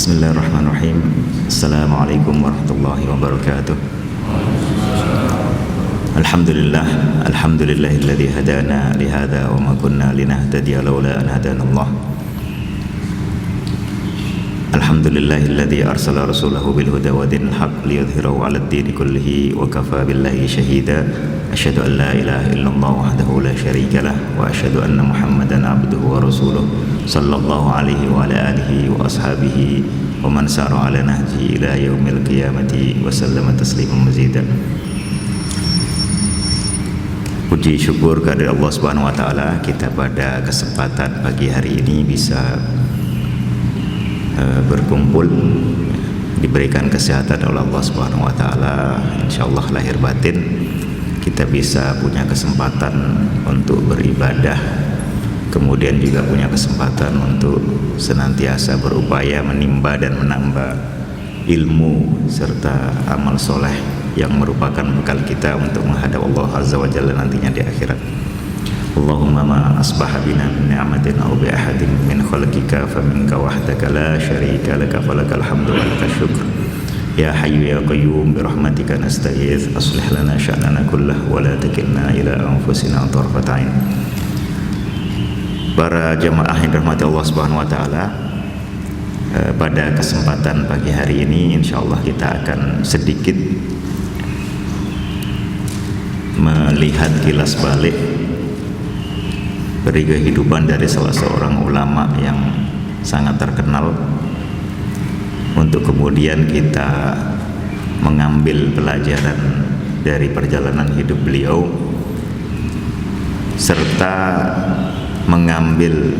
Bismillahirrahmanirrahim. Assalamualaikum warahmatullahi wabarakatuh. Alhamdulillahilladzi hadana lihada wa ma kunna linahtadiya laula an hadanallah. Alhamdulillahilladzi arsala rasulahu bil huda wa dinil haqq liyudhhirahu 'alad dini kullihi wa kafa billahi shahida. Asyhadu an la ilaha illallah wahdahu la syarika lah wa asyhadu anna Muhammadan abduhu wa rasuluh sallallahu alaihi wa ala alihi wa ashabihi wa man sara ala nahji ila yaumil qiyamati wa sallama tasliman mazida. Puji syukur kehadirat Allah Subhanahu wa taala, kita pada kesempatan pagi hari ini bisa berkumpul, diberikan kesehatan oleh Allah Subhanahu wa taala, insyaallah lahir batin kita bisa punya kesempatan untuk beribadah, kemudian juga punya kesempatan untuk senantiasa berupaya menimba dan menambah ilmu serta amal soleh yang merupakan bekal kita untuk menghadap Allah Azza wa Jalla nantinya di akhirat. Allahumma ma asbaha bina min ni'matin aw bi ahadin min khalqika faminka wahdaka la syarika laka falakal hamdu wa lakal syukr. Ya Hayyu ya Qayyum bi rahmatika nasta'idz aslih lana sya'nana kullahu wa la takilna ila anfusina tarfata ain. Para jamaah yang dirahmati Allah Subhanahu wa taala, pada kesempatan pagi hari ini insyaallah kita akan sedikit melihat kilas balik dari kehidupan dari salah seorang ulama yang sangat terkenal, untuk kemudian kita mengambil pelajaran dari perjalanan hidup beliau serta mengambil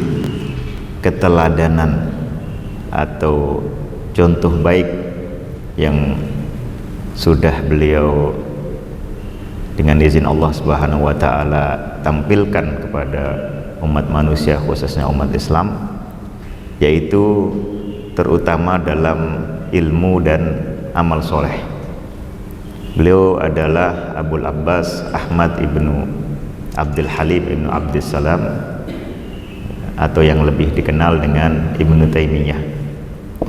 keteladanan atau contoh baik yang sudah beliau dengan izin Allah Subhanahu wa taala tampilkan kepada umat manusia, khususnya umat Islam, yaitu terutama dalam ilmu dan amal soleh. Beliau adalah Abul Abbas Ahmad ibnu Abdul Halim ibnu Abdul Salam, atau yang lebih dikenal dengan Ibnu Taimiyah,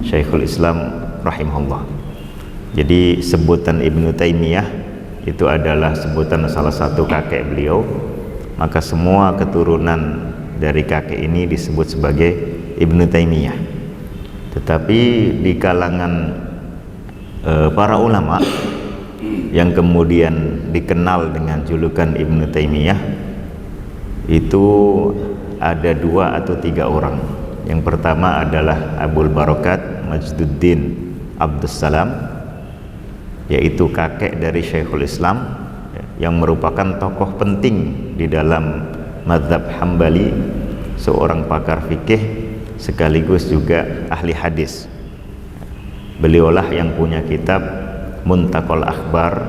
Syekhul Islam rahimahullah. Jadi sebutan Ibnu Taimiyah itu adalah sebutan salah satu kakek beliau, maka semua keturunan dari kakek ini disebut sebagai Ibnu Taimiyah. Tetapi di kalangan para ulama yang kemudian dikenal dengan julukan Ibnu Taimiyah itu ada 2 atau 3 orang. Yang pertama adalah Abul Barakat Majduddin Abdus Salam, yaitu kakek dari Syekhul Islam yang merupakan tokoh penting di dalam mazhab Hambali, seorang pakar fikih sekaligus juga ahli hadis. Beliaulah yang punya kitab Muntaqal Akhbar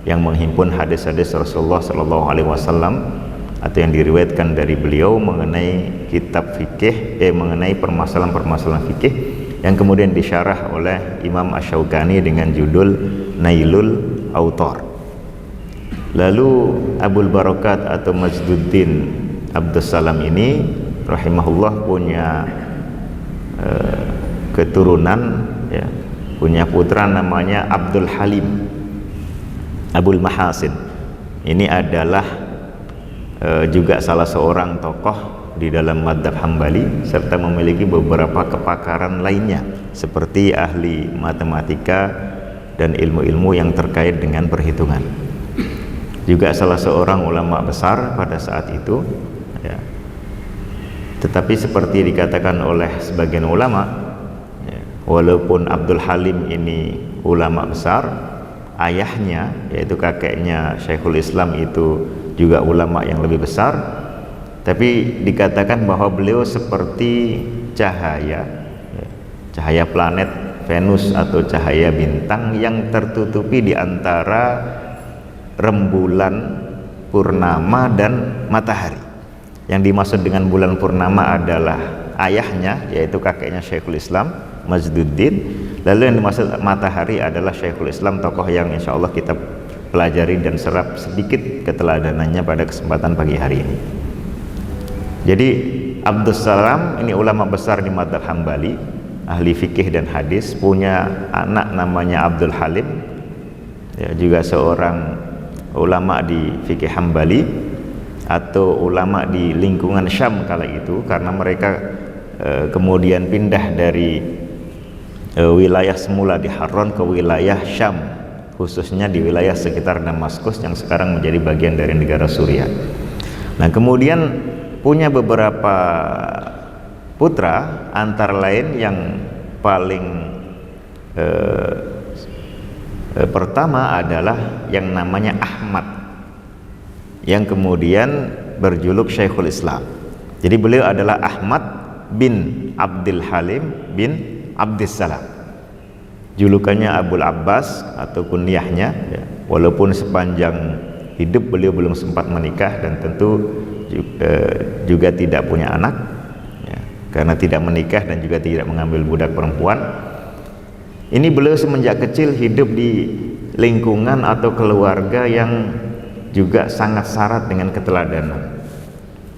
yang menghimpun hadis-hadis Rasulullah sallallahu alaihi wasallam, atau yang diriwayatkan dari beliau mengenai kitab fikih, mengenai permasalahan-permasalahan fikih yang kemudian disyarah oleh Imam Asy-Syaukani dengan judul Nailul Autar. Lalu Abul Barakat atau Majduddin Abdus Salam ini rahimahullah punya keturunan, ya, punya putra namanya Abdul Halim Abul Mahasin. Ini adalah juga salah seorang tokoh di dalam mazhab Hambali serta memiliki beberapa kepakaran lainnya seperti ahli matematika dan ilmu-ilmu yang terkait dengan perhitungan. Juga salah seorang ulama besar pada saat itu, ya. Tetapi seperti dikatakan oleh sebagian ulama, ya, walaupun Abdul Halim ini ulama besar, ayahnya yaitu kakeknya Syekhul Islam itu juga ulama yang lebih besar, tapi dikatakan bahwa beliau seperti cahaya, ya, cahaya planet Venus atau cahaya bintang yang tertutupi di antara rembulan, purnama, dan matahari. Yang dimaksud dengan bulan purnama adalah ayahnya, yaitu kakeknya Syekhul Islam Majduddin. Lalu yang dimaksud matahari adalah Syekhul Islam, tokoh yang insya Allah kita pelajari dan serap sedikit keteladanannya pada kesempatan pagi hari ini. Jadi Abdus Salam ini ulama besar di mazhab Hambali, ahli fikih dan hadis, punya anak namanya Abdul Halim, ya, juga seorang ulama di fikih Hambali atau ulama di lingkungan Syam kala itu, karena mereka kemudian pindah dari wilayah semula di Harran ke wilayah Syam, khususnya di wilayah sekitar Damaskus yang sekarang menjadi bagian dari negara Suriah. Nah, kemudian punya beberapa putra, antara lain yang paling pertama adalah yang namanya Ahmad, yang kemudian berjuluk Syekhul Islam. Jadi beliau adalah Ahmad bin Abdul Halim bin Abdissalam, julukannya Abul Abbas atau kunyahnya, ya. Walaupun sepanjang hidup beliau belum sempat menikah dan tentu juga tidak punya anak, ya, karena tidak menikah dan juga tidak mengambil budak perempuan. Ini beliau semenjak kecil hidup di lingkungan atau keluarga yang juga sangat syarat dengan keteladanan,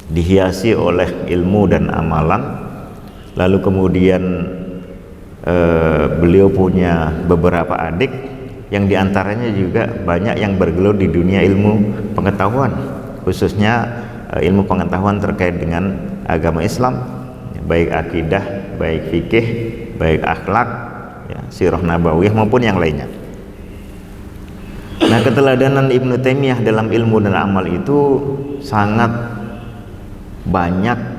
dihiasi oleh ilmu dan amalan. Lalu kemudian beliau punya beberapa adik yang diantaranya juga banyak yang bergelut di dunia ilmu pengetahuan, khususnya ilmu pengetahuan terkait dengan agama Islam, baik akidah, baik fikih, baik akhlak, ya, sirah nabawiyah maupun yang lainnya. Nah, keteladanan Ibnu Taimiyah dalam ilmu dan amal itu sangat banyak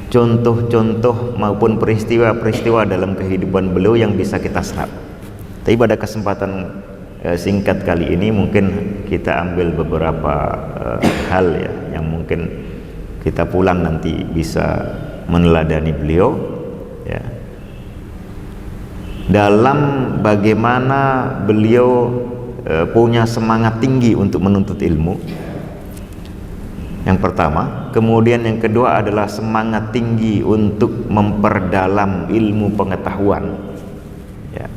contoh-contoh maupun peristiwa-peristiwa dalam kehidupan beliau yang bisa kita serap. Tapi pada kesempatan singkat kali ini mungkin kita ambil beberapa hal, ya, yang mungkin kita pulang nanti bisa meneladani beliau, ya, dalam bagaimana beliau punya semangat tinggi untuk menuntut ilmu, yang pertama. Kemudian yang kedua adalah semangat tinggi untuk memperdalam ilmu pengetahuan, ya.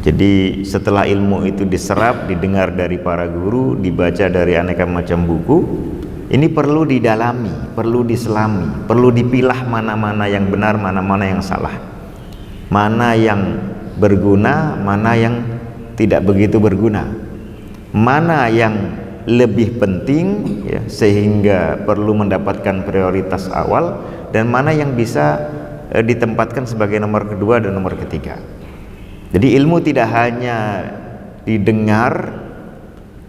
Jadi setelah ilmu itu diserap, didengar dari para guru, dibaca dari aneka macam buku, ini perlu didalami, perlu diselami, perlu dipilah mana-mana yang benar, mana-mana yang salah, mana yang berguna, mana yang tidak begitu berguna, mana yang lebih penting, ya, sehingga perlu mendapatkan prioritas awal, dan mana yang bisa ditempatkan sebagai nomor kedua dan nomor ketiga. Jadi ilmu tidak hanya didengar,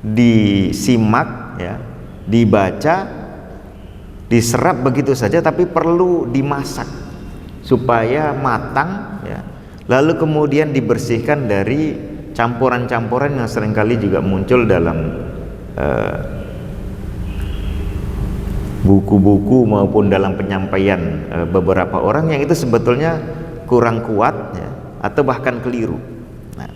disimak, ya, dibaca, diserap begitu saja, tapi perlu dimasak supaya matang, ya. Lalu kemudian dibersihkan dari campuran-campuran yang seringkali juga muncul dalam buku-buku maupun dalam penyampaian beberapa orang yang itu sebetulnya kurang kuat, ya, atau bahkan keliru. Nah,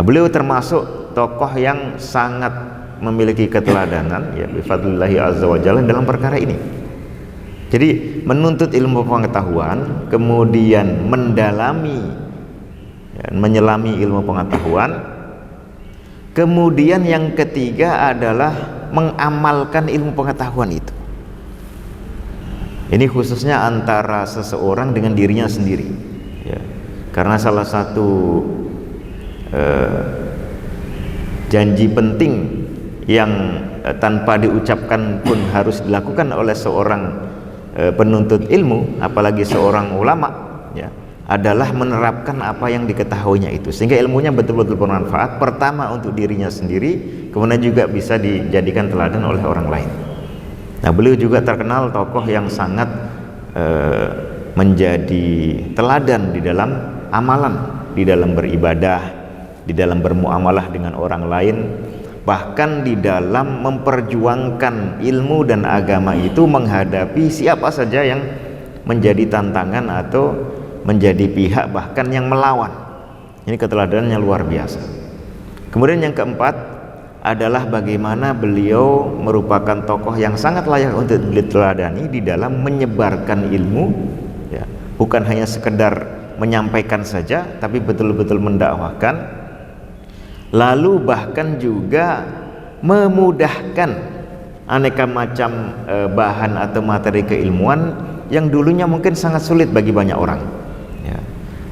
beliau termasuk tokoh yang sangat memiliki keteladanan, ya, bifadlillahi azza wa jalla dalam perkara ini. Jadi menuntut ilmu pengetahuan, kemudian mendalami, ya, menyelami ilmu pengetahuan. Kemudian yang ketiga adalah mengamalkan ilmu pengetahuan itu. Ini khususnya antara seseorang dengan dirinya sendiri, ya. Karena salah satu janji penting yang tanpa diucapkan pun harus dilakukan oleh seorang penuntut ilmu, apalagi seorang ulama, ya, adalah menerapkan apa yang diketahuinya itu, sehingga ilmunya betul-betul bermanfaat, pertama untuk dirinya sendiri, kemudian juga bisa dijadikan teladan oleh orang lain. Nah, beliau juga terkenal tokoh yang sangat menjadi teladan di dalam amalan, di dalam beribadah, di dalam bermuamalah dengan orang lain, bahkan di dalam memperjuangkan ilmu dan agama itu menghadapi siapa saja yang menjadi tantangan atau menjadi pihak bahkan yang melawan. Ini keteladanannya luar biasa. Kemudian yang keempat adalah bagaimana beliau merupakan tokoh yang sangat layak untuk diteladani di dalam menyebarkan ilmu, ya, bukan hanya sekedar menyampaikan saja, tapi betul-betul mendakwahkan, lalu bahkan juga memudahkan aneka macam bahan atau materi keilmuan yang dulunya mungkin sangat sulit bagi banyak orang, ya.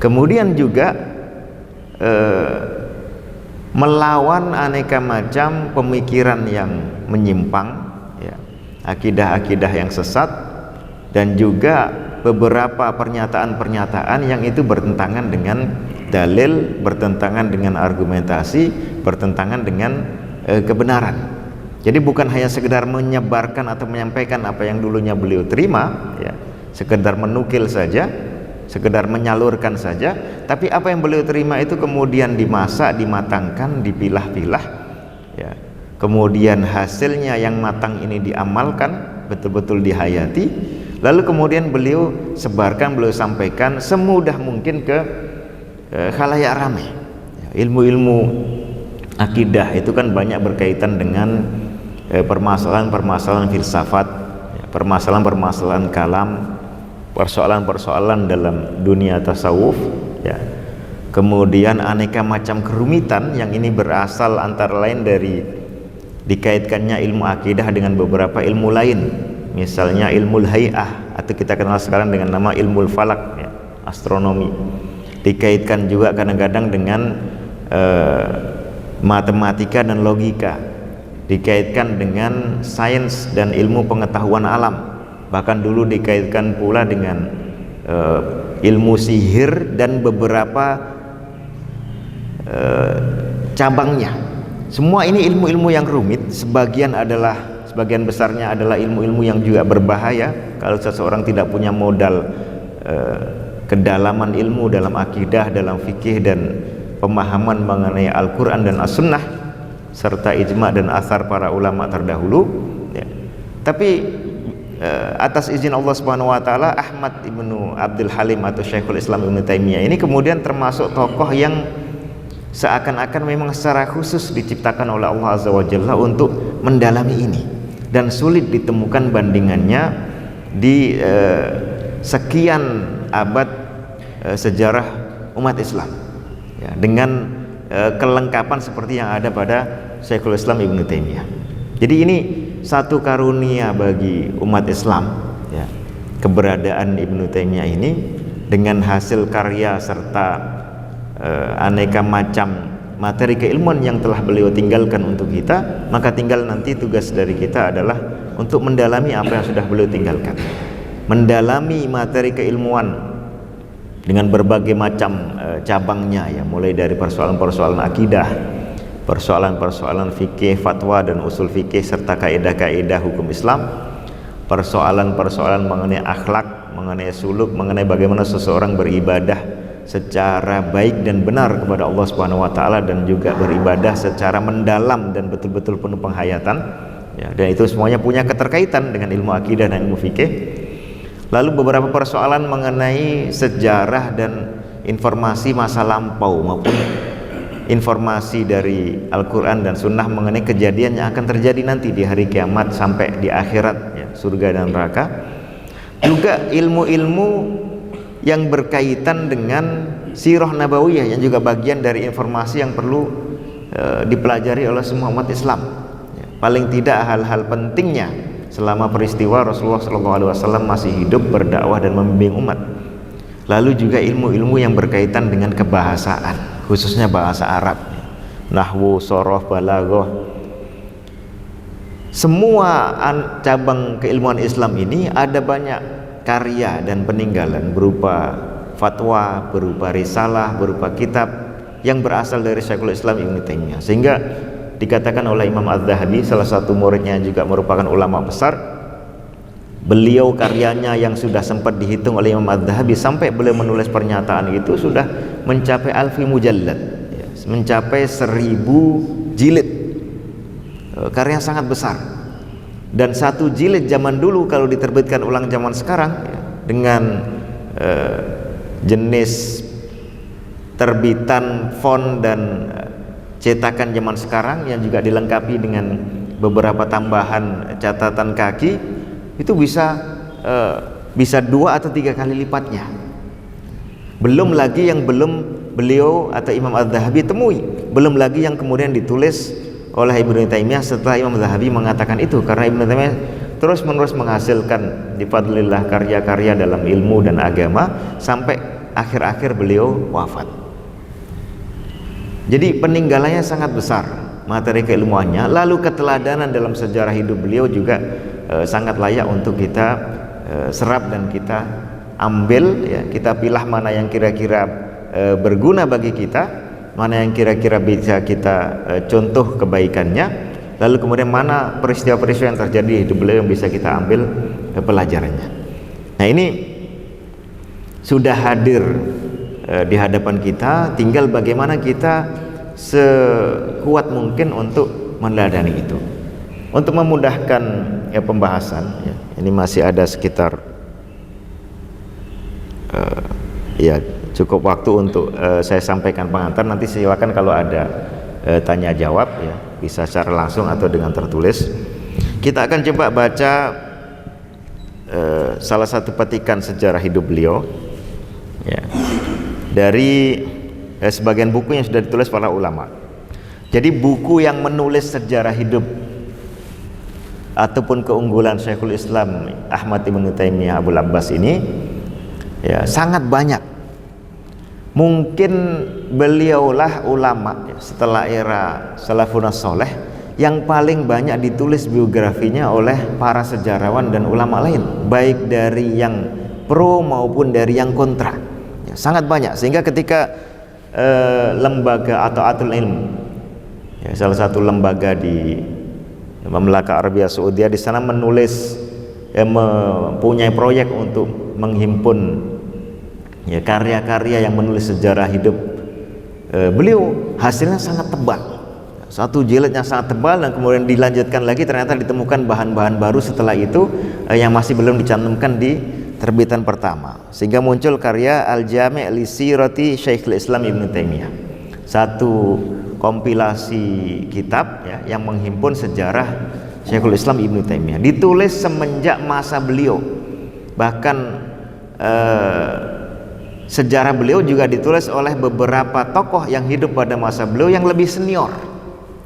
Kemudian juga melawan aneka macam pemikiran yang menyimpang, ya, akidah-akidah yang sesat, dan juga beberapa pernyataan-pernyataan yang itu bertentangan dengan dalil, bertentangan dengan argumentasi, bertentangan dengan kebenaran. Jadi bukan hanya sekedar menyebarkan atau menyampaikan apa yang dulunya beliau terima, ya, sekedar menukil saja, sekedar menyalurkan saja, tapi apa yang beliau terima itu kemudian dimasak, dimatangkan, dipilah-pilah, ya. Kemudian hasilnya yang matang ini diamalkan, betul-betul dihayati, lalu kemudian beliau sebarkan, beliau sampaikan semudah mungkin ke khalayak ramai. Ilmu-ilmu akidah itu kan banyak berkaitan dengan permasalahan-permasalahan filsafat, permasalahan-permasalahan kalam, persoalan-persoalan dalam dunia tasawuf, ya. Kemudian aneka macam kerumitan yang ini berasal antara lain dari dikaitkannya ilmu akidah dengan beberapa ilmu lain, misalnya ilmu hay'ah atau kita kenal sekarang dengan nama ilmu falak, ya, astronomi. Dikaitkan juga kadang-kadang dengan matematika dan logika, dikaitkan dengan sains dan ilmu pengetahuan alam, bahkan dulu dikaitkan pula dengan ilmu sihir dan beberapa cabangnya. Semua ini ilmu-ilmu yang rumit, sebagian besarnya adalah ilmu-ilmu yang juga berbahaya kalau seseorang tidak punya modal kedalaman ilmu dalam akidah, dalam fikih dan pemahaman mengenai Al-Quran dan As-Sunnah serta ijma' dan asar para ulama terdahulu, ya. Tapi atas izin Allah Subhanahu wa taala, Ahmad ibnu Abdul Halim atau Syekhul Islam Ibnu Taimiyah ini kemudian termasuk tokoh yang seakan-akan memang secara khusus diciptakan oleh Allah Azza wa Jalla untuk mendalami ini, dan sulit ditemukan bandingannya di sekian abad sejarah umat Islam, ya, dengan kelengkapan seperti yang ada pada Syekhul Islam Ibnu Taimiyah. Jadi ini satu karunia bagi umat Islam, ya, keberadaan Ibnu Taimiyah ini dengan hasil karya serta aneka macam materi keilmuan yang telah beliau tinggalkan untuk kita. Maka tinggal nanti tugas dari kita adalah untuk mendalami apa yang sudah beliau tinggalkan, mendalami materi keilmuan dengan berbagai macam cabangnya, ya, mulai dari persoalan-persoalan akidah, persoalan-persoalan fikih, fatwa dan usul fikih serta kaidah-kaidah hukum Islam, persoalan-persoalan mengenai akhlak, mengenai suluk, mengenai bagaimana seseorang beribadah secara baik dan benar kepada Allah Subhanahu wa taala, dan juga beribadah secara mendalam dan betul-betul penuh penghayatan, ya, dan itu semuanya punya keterkaitan dengan ilmu akidah dan ilmu fikih. Lalu beberapa persoalan mengenai sejarah dan informasi masa lampau maupun informasi dari Al-Quran dan Sunnah mengenai kejadian yang akan terjadi nanti di hari kiamat sampai di akhirat, ya, surga dan neraka. Juga ilmu-ilmu yang berkaitan dengan sirah nabawiyah yang juga bagian dari informasi yang perlu dipelajari oleh semua umat Islam, ya. Paling tidak hal-hal pentingnya selama peristiwa Rasulullah SAW masih hidup, berdakwah dan membimbing umat. Lalu juga ilmu-ilmu yang berkaitan dengan kebahasaan, khususnya bahasa Arab, nahwu, sorof, balaghah. Semua cabang keilmuan Islam ini ada banyak karya dan peninggalan berupa fatwa, berupa risalah, berupa kitab yang berasal dari Syekhul Islam Ibnu Taimiyah, sehingga dikatakan oleh Imam Az-Zahabi, salah satu muridnya juga merupakan ulama besar, beliau karyanya yang sudah sempat dihitung oleh Imam Az-Zahabi sampai beliau menulis pernyataan itu sudah mencapai alfi mujallad, ya, mencapai 1000 jilid, karya sangat besar. Dan satu jilid zaman dulu kalau diterbitkan ulang zaman sekarang, ya, dengan jenis terbitan font dan cetakan zaman sekarang yang juga dilengkapi dengan beberapa tambahan catatan kaki, itu bisa 2 atau 3 kali lipatnya. Belum lagi yang belum beliau atau Imam Az-Zahabi temui, belum lagi yang kemudian ditulis oleh Ibnu Taimiyah setelah Imam Az-Zahabi mengatakan itu, karena Ibnu Taimiyah terus-menerus menghasilkan bifadlillah karya-karya dalam ilmu dan agama sampai akhir-akhir beliau wafat. Jadi peninggalannya sangat besar, materi keilmuannya, lalu keteladanan dalam sejarah hidup beliau juga sangat layak untuk kita serap dan kita ambil, ya, kita pilah mana yang kira-kira berguna bagi kita, mana yang kira-kira bisa kita contoh kebaikannya, lalu kemudian mana peristiwa-peristiwa yang terjadi di hidup beliau yang bisa kita ambil pelajarannya. Nah, ini sudah hadir di hadapan kita, tinggal bagaimana kita sekuat mungkin untuk meneladani itu. Untuk memudahkan pembahasan, ya, ini masih ada sekitar cukup waktu untuk saya sampaikan pengantar. Nanti silakan kalau ada tanya jawab, ya, bisa secara langsung atau dengan tertulis. Kita akan coba baca salah satu petikan sejarah hidup beliau, ya, dari sebagian buku yang sudah ditulis para ulama. Jadi buku yang menulis sejarah hidup ataupun keunggulan Syekhul Islam Ahmad Ibn Taimiyah Abul Abbas ini, ya, sangat banyak. Mungkin beliaulah ulama, ya, setelah era salafun saleh yang paling banyak ditulis biografinya oleh para sejarawan dan ulama lain, baik dari yang pro maupun dari yang kontra, ya, sangat banyak. Sehingga ketika lembaga atau Atul Ilm, ya, salah satu lembaga di Mamlaka Arabia Saudi, di sana menulis, mempunyai proyek untuk menghimpun, ya, karya-karya yang menulis sejarah hidup beliau, hasilnya sangat tebal, satu jilidnya sangat tebal, dan kemudian dilanjutkan lagi ternyata ditemukan bahan-bahan baru setelah itu yang masih belum dicantumkan di terbitan pertama, sehingga muncul karya Al-Jami' li Sirati Syekhul Islam Ibn Taimiyah, satu kompilasi kitab, ya, yang menghimpun sejarah Syekhul Islam Ibn Taimiyah, ditulis semenjak masa beliau. Bahkan sejarah beliau juga ditulis oleh beberapa tokoh yang hidup pada masa beliau yang lebih senior,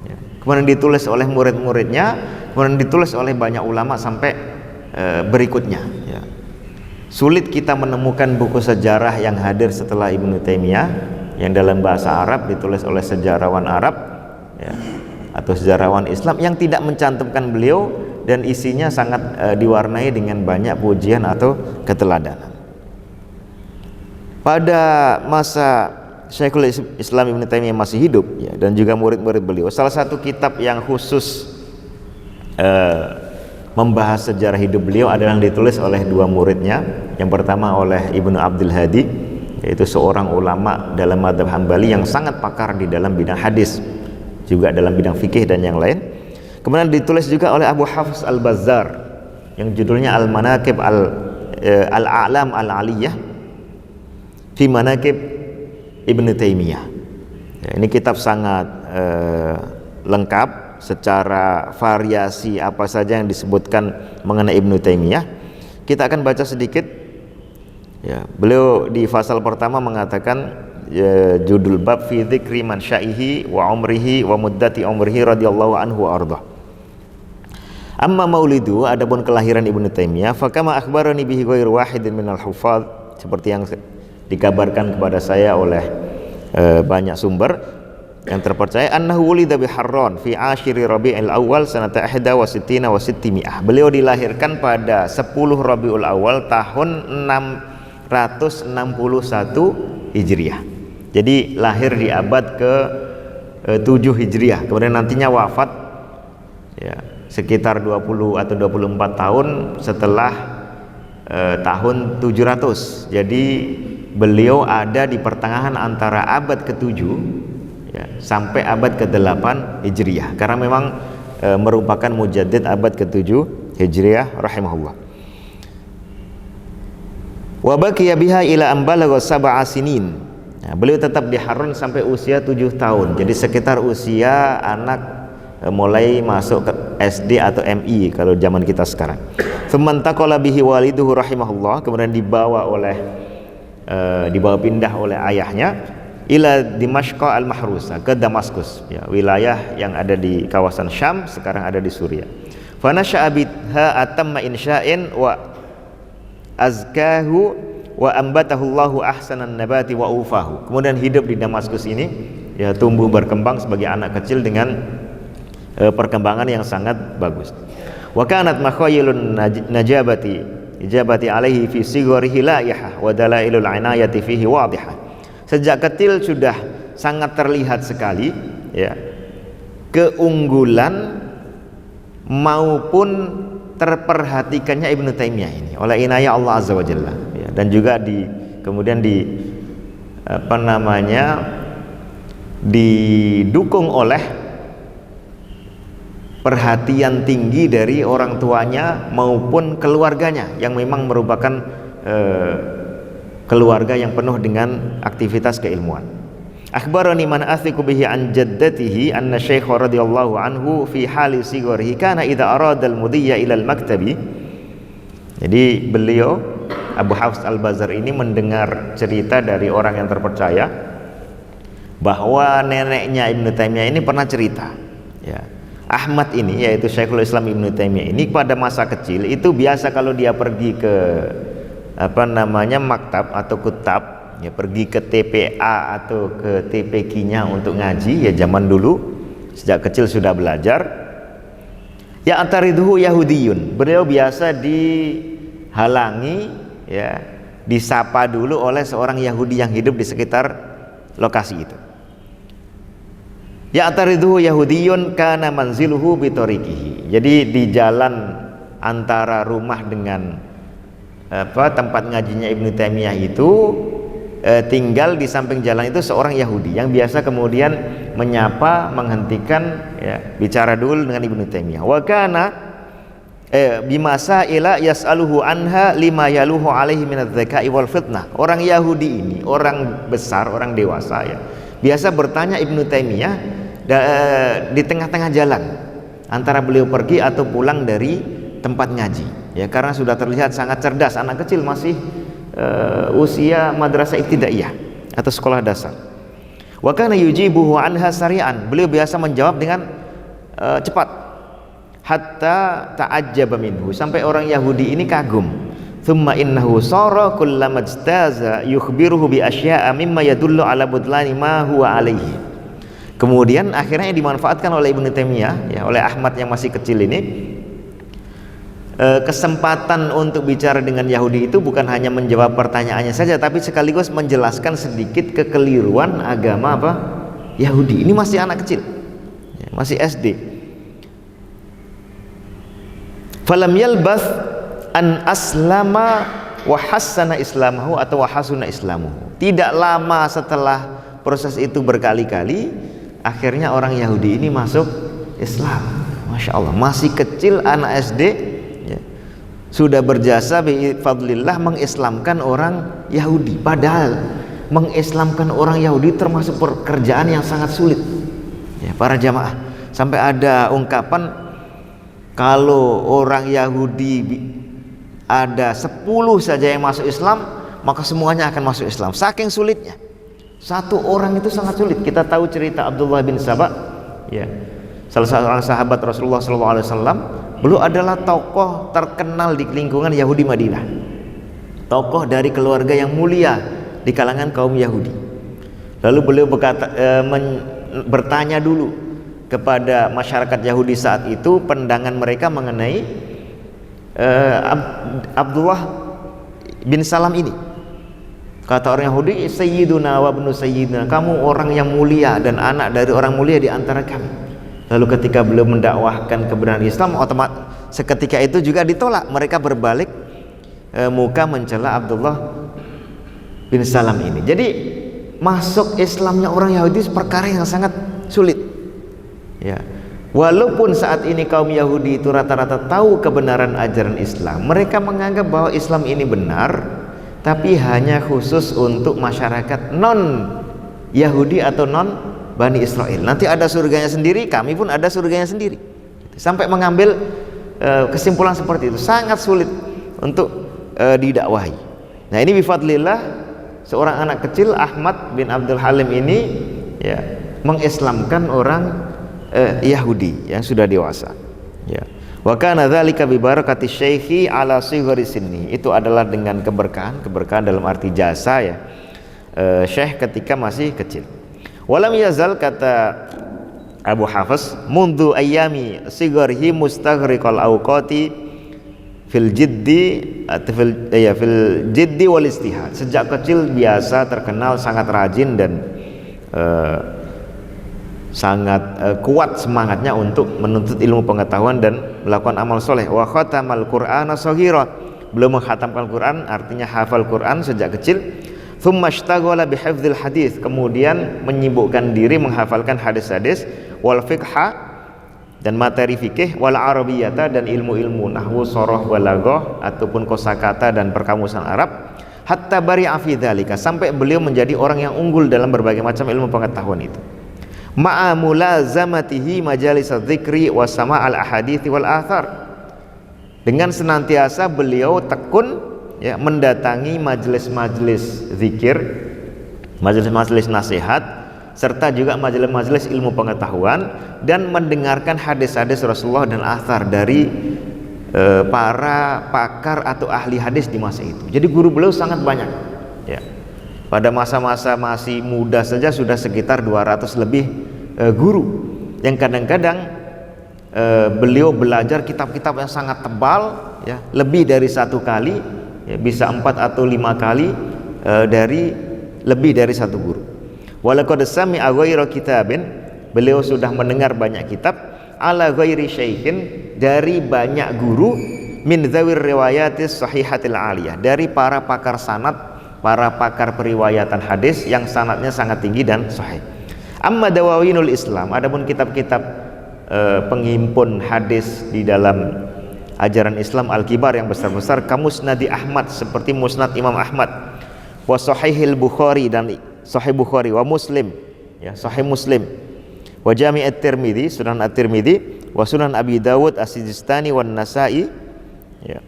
ya. Kemudian ditulis oleh murid-muridnya, kemudian ditulis oleh banyak ulama sampai berikutnya, ya. Sulit kita menemukan buku sejarah yang hadir setelah Ibnu Taimiyah yang dalam bahasa Arab ditulis oleh sejarawan Arab, ya, atau sejarawan Islam yang tidak mencantumkan beliau dan isinya sangat diwarnai dengan banyak pujian atau keteladanan. Pada masa Syekhul Islam Ibn Taimiyah masih hidup, ya, dan juga murid-murid beliau, salah satu kitab yang khusus membahas sejarah hidup beliau adalah yang ditulis oleh dua muridnya. Yang pertama oleh Ibnu Abdul Hadi, yaitu seorang ulama dalam mazhab Hambali yang sangat pakar di dalam bidang hadis, juga dalam bidang fikih dan yang lain. Kemudian ditulis juga oleh Abu Hafs Al-Bazzar yang judulnya Al-Manaqib Al-A'lam Al-Aliyah fi Manaqib Ibnu Taimiyah. Ya, ini kitab sangat lengkap secara variasi apa saja yang disebutkan mengenai Ibnu Taimiyah. Kita akan baca sedikit, ya. Beliau di fasal pertama mengatakan, ya, judul bab fi dzikri man syaihi wa umrihi wa muddati umrihi radhiyallahu anhu wa arda. Amma maulidu, adapun kelahiran Ibnu Taimiyah, fa kama akhbarani bihi ghairu wahidin minal hufadz, seperti yang dikabarkan kepada saya oleh banyak sumber yang terpercaya, annahu wulida bi Harran fi asyiri Rabiul Awal sanata 61 wa 600. Beliau dilahirkan pada 10 Rabiul Awal tahun 661 Hijriah. Jadi lahir di abad ke 7 Hijriah. Kemudian nantinya wafat, ya, sekitar 20 atau 24 tahun setelah tahun 700. Jadi beliau ada di pertengahan antara abad ke-7, ya, sampai abad ke-8 Hijriah, karena memang merupakan mujaddid abad ke-7 Hijriah rahimahullah. Wa baqiya biha ila an balagha sab'a sinin. Nah, beliau tetap di Harran sampai usia 7 tahun. Jadi sekitar usia anak mulai masuk ke SD atau MI kalau zaman kita sekarang. Famantaqala bihi waliduhu rahimahullah, kemudian dibawa pindah oleh ayahnya ila Dimashq al-Mahrusa, ke Damaskus, ya, wilayah yang ada di kawasan Syam, sekarang ada di Suriah. Fa nasha'a biha atamma insya'in wa azkahu wa ambatahu Allahu ahsanan nabati wa ufahu. Kemudian hidup di Damaskus ini, ya, tumbuh berkembang sebagai anak kecil dengan perkembangan yang sangat bagus. Wa kanat makhayilun najabati ijabati alaihi fi sigharihi laihah wa dalailul inayati fihi wadihah. Sejak kecil sudah sangat terlihat sekali, ya, keunggulan maupun terperhatikannya Ibnu Taimiyah ini oleh inayah Allah Azza wa Jalla, ya, dan juga kemudian didukung oleh perhatian tinggi dari orang tuanya maupun keluarganya yang memang merupakan keluarga yang penuh dengan aktivitas keilmuan. Akhbarani man athiqu bihi an jaddatihi anna Syekh radhiyallahu anhu fi hali sigharihi kana idza arada al-mudiyya ila al-maktabi. Jadi beliau Abu Hafs Al-Bazar ini mendengar cerita dari orang yang terpercaya bahwa neneknya Ibnu Taimiyah ini pernah cerita, ya, Ahmad ini, yaitu Syekhul Islam Ibnu Taimiyah ini pada masa kecil itu biasa kalau dia pergi ke maktab atau kutab, ya, pergi ke TPA atau ke TPQ-nya untuk ngaji, ya, zaman dulu sejak kecil sudah belajar. Ya antariduhu Yahudiyun, beliau biasa dihalangi, ya, disapa dulu oleh seorang Yahudi yang hidup di sekitar lokasi itu. Ya antariduhu Yahudiyun kana manziluhu bitorikihi. Jadi di jalan antara rumah dengan tempat ngajinya Ibnu Taimiyah itu, tinggal di samping jalan itu seorang Yahudi yang biasa kemudian menyapa, menghentikan, ya, bicara dulu dengan Ibnu Taimiyah. Wa kana bimasaila yas'aluhu anha lima yaluhu alaihi minadz-dzaka'i wal fitnah. Orang Yahudi ini, orang besar, orang dewasa, ya, biasa bertanya Ibnu Taimiyah di tengah-tengah jalan antara beliau pergi atau pulang dari tempat ngaji, ya, karena sudah terlihat sangat cerdas, anak kecil masih usia madrasah ibtidaiyah atau sekolah dasar. Wa kana yujibuhu anha sari'an, beliau biasa menjawab dengan cepat. Hatta ta'ajjaba minhu, sampai orang Yahudi ini kagum. Thumma innahu sara kullama ijtaza yukhbiruhu bi asya'a mimma yadullu ala budlani ma huwa alaihi. Kemudian akhirnya dimanfaatkan oleh Ibnu Taimiyah, ya, oleh Ahmad yang masih kecil ini, kesempatan untuk bicara dengan Yahudi itu bukan hanya menjawab pertanyaannya saja, tapi sekaligus menjelaskan sedikit kekeliruan agama Yahudi. Ini masih anak kecil, ya, masih SD. Falam yalbath an aslama wa hassana islamahu atau wa hasuna islamuhu. Tidak lama setelah proses itu berkali-kali, akhirnya orang Yahudi ini masuk Islam. Masya Allah, masih kecil, anak SD, sudah berjasa bifadlillah mengislamkan orang Yahudi. Padahal mengislamkan orang Yahudi termasuk pekerjaan yang sangat sulit, ya, para jamaah. Sampai ada ungkapan, kalau orang Yahudi ada 10 saja yang masuk Islam, maka semuanya akan masuk Islam. Saking sulitnya, satu orang itu sangat sulit. Kita tahu cerita Abdullah bin Saba, ya, salah seorang sahabat Rasulullah SAW. Beliau adalah tokoh terkenal di lingkungan Yahudi Madinah, tokoh dari keluarga yang mulia di kalangan kaum Yahudi. Lalu beliau bertanya dulu kepada masyarakat Yahudi saat itu pandangan mereka mengenai Abdullah bin Salam ini. Kata orang Yahudi, Sayyiduna wa ibnu Sayyidina, kamu orang yang mulia dan anak dari orang mulia di antara kami. Lalu ketika beliau mendakwahkan kebenaran Islam, otomatis seketika itu juga ditolak. Mereka berbalik muka mencela Abdullah bin Salam ini. Jadi masuk Islamnya orang Yahudi perkara yang sangat sulit, ya. Walaupun saat ini kaum Yahudi itu rata-rata tahu kebenaran ajaran Islam, mereka menganggap bahwa Islam ini benar, tapi hanya khusus untuk masyarakat non Yahudi atau non Bani Israel. Nanti ada surganya sendiri, kami pun ada surganya sendiri. Sampai mengambil kesimpulan seperti itu sangat sulit untuk didakwahi. Nah, ini bifadlillah seorang anak kecil Ahmad bin Abdul Halim ini, ya, mengislamkan orang Yahudi yang sudah dewasa, ya. Wa kana dzalika bi barakati syaikhi ala sighari sinni. Itu adalah dengan keberkahan dalam arti jasa ya. Syekh ketika masih kecil. Walam yazal, kata Abu Hafiz, mundu ayyami sigharhi mustaghriqal awqati fil jiddi wal istihad. Sejak kecil biasa terkenal sangat rajin dan sangat kuat semangatnya untuk menuntut ilmu pengetahuan dan melakukan amal soleh. Wa khatamal Qur'ana shaghira, belum menghatamkan Quran, artinya hafal Quran sejak kecil. Thumma ishtaghala bihifdzil hadis, kemudian menyibukkan diri menghafalkan hadis-hadis, wal fiqha, dan materi fikih, wal arabiyyata, dan ilmu-ilmu nahwu, sharah, balaghah ataupun kosakata dan perkamusan Arab. Hatta bari'a fi dzalika, sampai beliau menjadi orang yang unggul dalam berbagai macam ilmu pengetahuan itu. Ma'a mulazamatihi majalis dzikri wa sama'al ahadithi wal athar, dengan senantiasa beliau tekun ya mendatangi majelis-majelis zikir, majelis-majelis nasihat, serta juga majelis-majelis ilmu pengetahuan, dan mendengarkan hadis-hadis Rasulullah dan athar dari para pakar atau ahli hadis di masa itu. Jadi guru beliau sangat banyak ya. Pada masa-masa masih muda saja sudah sekitar 200 lebih guru, yang kadang-kadang beliau belajar kitab-kitab yang sangat tebal ya, lebih dari satu kali ya, bisa 4 atau 5 kali dari lebih dari satu guru. Walaqad sami'a ghairu kitabin, beliau sudah mendengar banyak kitab, ala ghairi syaikhin, dari banyak guru, min dzawir riwayatis sahihatil aliyah, dari para pakar sanad, para pakar periwayatan hadis yang sanadnya sangat tinggi dan sahih. Amma dawawinul Islam, adapun kitab-kitab penghimpun hadis di dalam ajaran Islam al-kibar yang besar-besar, kamusnadi Ahmad, seperti musnad Imam Ahmad, wa sahihil Bukhari, dan sahih Bukhari, wa Muslim ya, sahih Muslim, wa jami' at-Tirmidzi, sunan at-Tirmidzi, wa sunan Abi Dawud as-Sijistani wan Nasa'i ya,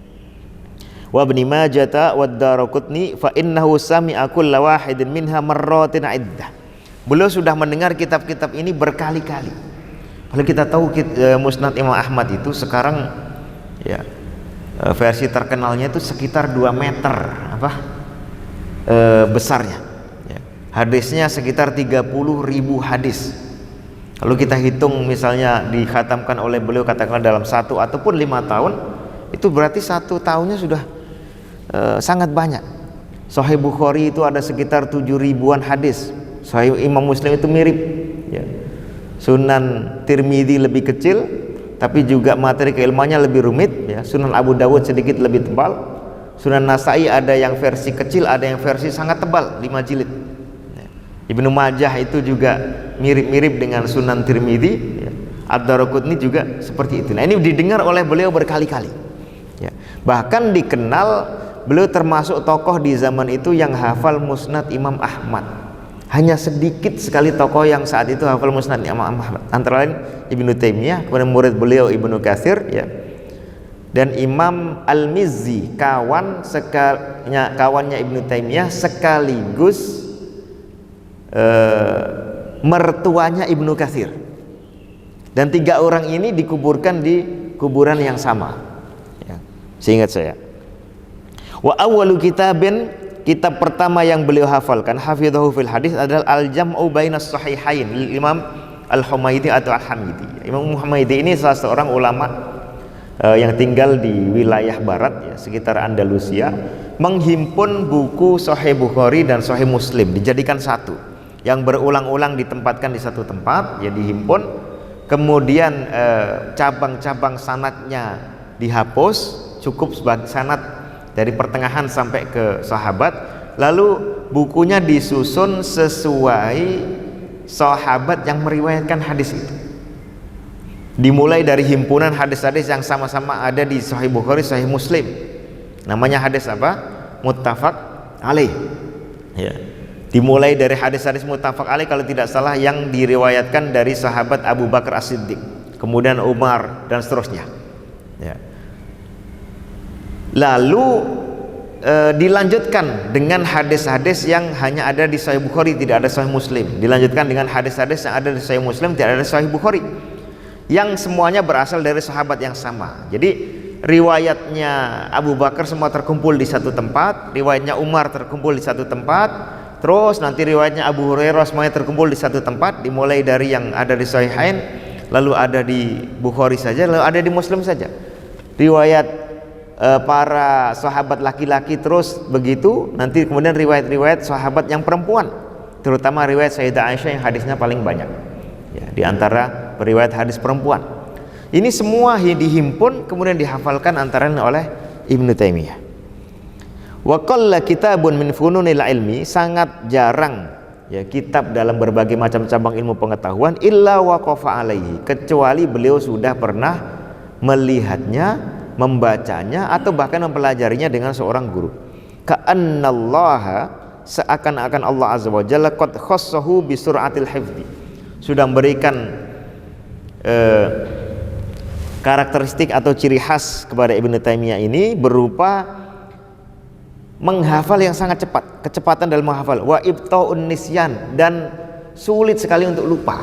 wa Ibnu Majah wa Daraqutni, fa innahu sami'a kulla wahidin minha marratin iddah. Beliau sudah mendengar kitab-kitab ini berkali-kali. Kalau kita tahu musnad Imam Ahmad itu sekarang ya, versi terkenalnya itu sekitar 2 meter besarnya ya. Hadisnya sekitar 30.000 hadis. Kalau kita hitung misalnya dikhatamkan oleh beliau katakanlah dalam 1 ataupun 5 tahun, itu berarti 1 tahunnya sudah sangat banyak. Sahih Bukhari itu ada sekitar 7.000-an hadis. Sahih Imam Muslim itu mirip ya. Sunan Tirmidzi lebih kecil tapi juga materi keilmuannya lebih rumit ya. Sunan Abu Dawud sedikit lebih tebal. Sunan Nasa'i ada yang versi kecil, ada yang versi sangat tebal, 5 jilid ya. Ibnu Majah itu juga mirip-mirip dengan Sunan Tirmidzi ya. Ad-Daraqutni juga seperti itu. Nah, ini didengar oleh beliau berkali-kali ya. Bahkan dikenal beliau termasuk tokoh di zaman itu yang hafal musnad Imam Ahmad. Hanya sedikit sekali tokoh yang saat itu hafal musnad Imam Ahmad, antara lain Ibnu Taimiyah, kemudian murid beliau Ibnu Katsir ya, dan Imam Al-Mizzi, kawannya Ibnu Taimiyah sekaligus mertuanya Ibnu Katsir. Dan 3 orang ini dikuburkan di kuburan yang sama ya, seingat saya. Wa awwalu kitabin, kitab pertama yang beliau hafalkan hafidhahu fil hadis adalah Al-Jam'u Bainas Sahihain lil Imam Al-Humaidi atau Al-Hamidi. Imam Humaidi ini salah seorang ulama yang tinggal di wilayah barat ya, sekitar Andalusia, menghimpun buku Sahih Bukhari dan Sahih Muslim dijadikan satu, yang berulang-ulang ditempatkan di satu tempat ya, dihimpun, kemudian cabang-cabang sanadnya dihapus, cukup sebagai sanad dari pertengahan sampai ke sahabat, lalu bukunya disusun sesuai sahabat yang meriwayatkan hadis itu. Dimulai dari himpunan hadis-hadis yang sama-sama ada di Sahih Bukhari, Sahih Muslim. Namanya hadis apa? Muttafaq alaih. Ya. Dimulai dari hadis-hadis muttafaq alaih kalau tidak salah yang diriwayatkan dari sahabat Abu Bakar As-Siddiq, kemudian Umar dan seterusnya. Ya. Lalu dilanjutkan dengan hadis-hadis yang hanya ada di Sahih Bukhari, tidak ada Sahih Muslim. Dilanjutkan dengan hadis-hadis yang ada di Sahih Muslim, tidak ada di Sahih Bukhari. yang semuanya berasal dari sahabat yang sama. Jadi riwayatnya Abu Bakar semua terkumpul di satu tempat, riwayatnya Umar terkumpul di satu tempat, terus nanti riwayatnya Abu Hurairah semuanya terkumpul di satu tempat, dimulai dari yang ada di Sahihain, lalu ada di Bukhari saja, lalu ada di Muslim saja. Riwayat para sahabat laki-laki terus begitu, nanti kemudian riwayat-riwayat sahabat yang perempuan, terutama riwayat Sayyidah Aisyah yang hadisnya paling banyak ya, di antara riwayat hadis perempuan. Ini semua dihimpun kemudian dihafalkan antara oleh Ibnu Taimiyah. Wa qalla kitabun min fununil ilmi, sangat jarang ya kitab dalam berbagai macam cabang ilmu pengetahuan illa waqafa alaihi, kecuali beliau sudah pernah melihatnya, membacanya atau bahkan mempelajarinya dengan seorang guru. Ka'annallaha, seakan-akan Allah azza wa jalla qad khassahu bi sur'atil hifdzi, sudah memberikan karakteristik atau ciri khas kepada Ibnu Taimiyah ini berupa menghafal yang sangat cepat, kecepatan dalam menghafal, wa ibtaun nisyan, dan sulit sekali untuk lupa.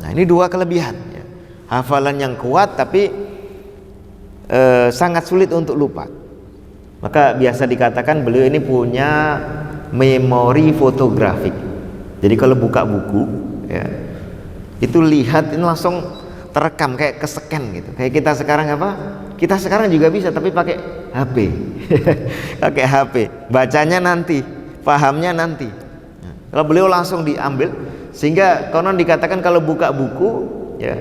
Nah, ini dua kelebihan ya. Hafalan yang kuat tapi sangat sulit untuk lupa. Maka biasa dikatakan beliau ini punya memori fotografik. Jadi kalau buka buku ya, itu lihat ini langsung terekam, kayak kescan gitu. Kayak kita sekarang apa? Kita sekarang juga bisa tapi pakai HP. Pakai HP. Bacanya nanti, pahamnya nanti. Nah, kalau beliau langsung diambil, sehingga konon dikatakan kalau buka buku ya,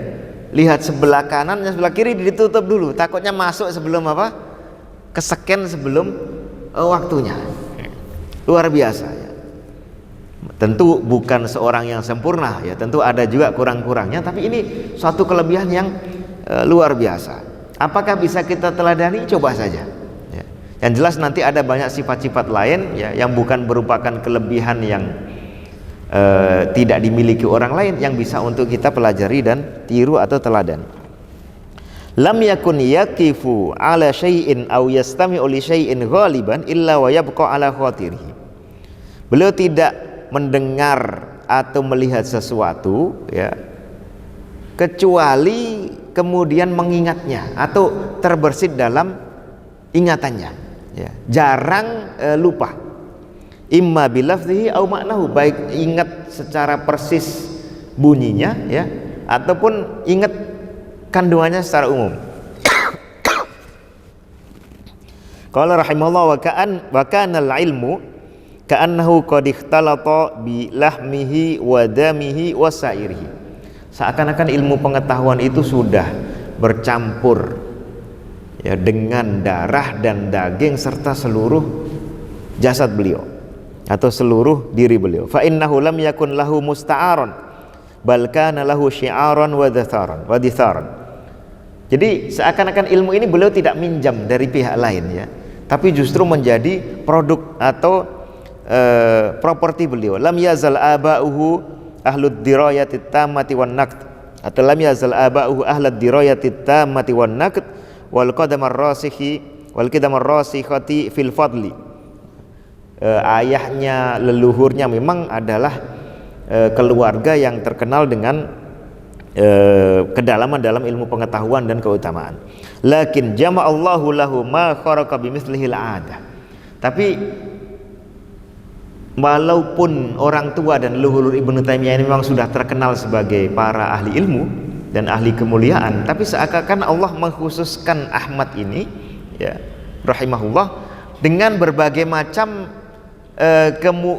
lihat sebelah kanan dan sebelah kiri ditutup dulu, takutnya masuk sebelum apa? Kescan sebelum waktunya. Luar biasa ya. Tentu bukan seorang yang sempurna ya, tentu ada juga kurang-kurangnya, tapi ini suatu kelebihan yang luar biasa. Apakah bisa kita teladani? Coba saja ya. Yang jelas nanti ada banyak sifat-sifat lain ya, yang bukan merupakan kelebihan yang tidak dimiliki orang lain, yang bisa untuk kita pelajari dan tiru atau teladan. Lam yakun yaqifu ala syai'in aw yastami'u li syai'in ghaliban illa wa yabqa ala khatirihi. Beliau tidak mendengar atau melihat sesuatu ya, kecuali kemudian mengingatnya atau terbersit dalam ingatannya ya. Jarang lupa, imma bilafzihi au maknahu, baik ingat secara persis bunyinya ya, ataupun ingat kandungannya secara umum. Qala rahimahullah wa kana al-ilmu ka'annahu qad ikhtalata bi lahmihi wa damihi wa sairihi. Seakan-akan ilmu pengetahuan itu sudah bercampur ya dengan darah dan daging serta seluruh jasad beliau atau seluruh diri beliau. Fa innahu lam yakun lahu musta'aron bal kana lahu syi'aran wa ditharan. Jadi seakan-akan ilmu ini beliau tidak minjam dari pihak lain ya, tapi justru menjadi produk atau properti beliau. Lam yazal aba'uhu ahlud dirayati tammati wan naqd, atau lam yazal aba'uhu ahlud dirayati tammati wan naqd wal qadamar rasikhi wal qadamar rasikhati fil fadli. Ayahnya, leluhurnya memang adalah keluarga yang terkenal dengan kedalaman dalam ilmu pengetahuan dan keutamaan. Lakin jama'allahu lahu ma kharaqa bimithlihil 'adah. Tapi walaupun orang tua dan leluhur Ibnu Taimiyah ini memang sudah terkenal sebagai para ahli ilmu dan ahli kemuliaan, tapi seakan-akan Allah mengkhususkan Ahmad ini ya rahimahullah dengan berbagai macam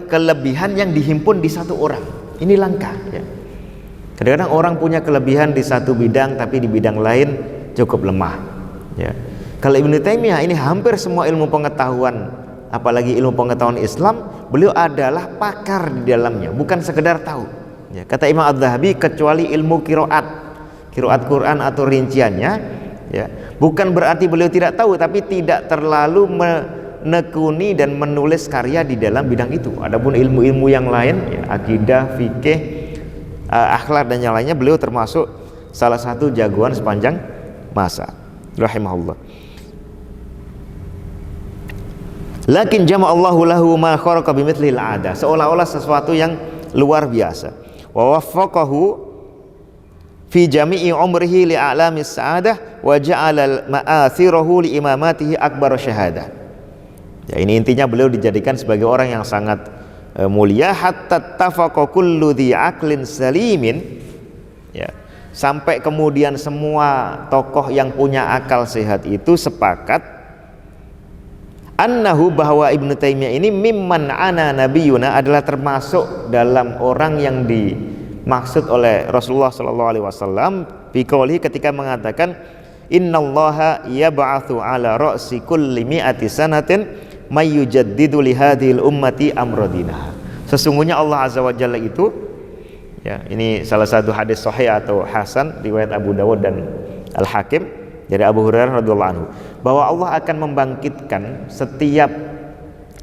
kelebihan yang dihimpun di satu orang. Ini langka ya. Kadang-kadang orang punya kelebihan di satu bidang tapi di bidang lain cukup lemah ya. Kalau Ibnu Taimiyah ini hampir semua ilmu pengetahuan, apalagi ilmu pengetahuan Islam, beliau adalah pakar di dalamnya, bukan sekedar tahu ya. Kata Imam Az-Zahabi, kecuali ilmu qiraat Quran atau rinciannya ya, bukan berarti beliau tidak tahu, tapi tidak terlalu menekuni dan menulis karya di dalam bidang itu. Adapun ilmu-ilmu yang lain ya, akidah, fikih, akhlak dan yang lainnya, beliau termasuk salah satu jagoan sepanjang masa rahimahullah. Lakin jama'allahu lahu ma kharaqa bimithlil 'adah, seolah-olah sesuatu yang luar biasa. Wa waffaqahu fi jami'i umrihi li a'lamis sa'adah wa ja'ala ma'athirahu li imamatihi akbar syahadah. Ya, ini intinya beliau dijadikan sebagai orang yang sangat mulia, hatta tafaqa kullu dhi aqlin salimin, ya, sampai kemudian semua tokoh yang punya akal sehat itu sepakat annahu, bahwa Ibnu Taimiyah ini mimman ana nabiyuna, adalah termasuk dalam orang yang dimaksud oleh Rasulullah sallallahu alaihi wasallam biqauli, ketika mengatakan innallaha yab'atsu ala ra'si kulli mi'ati sanatin may yujaddidu li hadhil ummati amradina. Sesungguhnya Allah azza wa jalla itu, ya, ini salah satu hadis sahih atau hasan riwayat Abu Dawud dan Al-Hakim dari Abu Hurairah radhiyallahu anhu, bahwa Allah akan membangkitkan setiap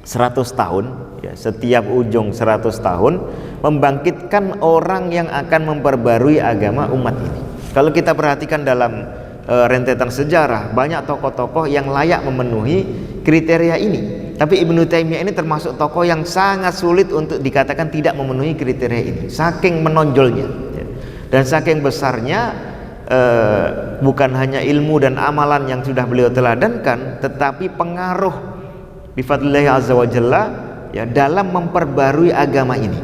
100 tahun, ya, setiap ujung 100 tahun membangkitkan orang yang akan memperbarui agama umat ini. Kalau kita perhatikan dalam rentetan sejarah, banyak tokoh-tokoh yang layak memenuhi kriteria ini, tapi Ibnu Taimiyah ini termasuk tokoh yang sangat sulit untuk dikatakan tidak memenuhi kriteria ini, saking menonjolnya, ya, dan saking besarnya bukan hanya ilmu dan amalan yang sudah beliau teladankan, tetapi pengaruh bifadlillahi azza wa jalla, ya, dalam memperbarui agama ini,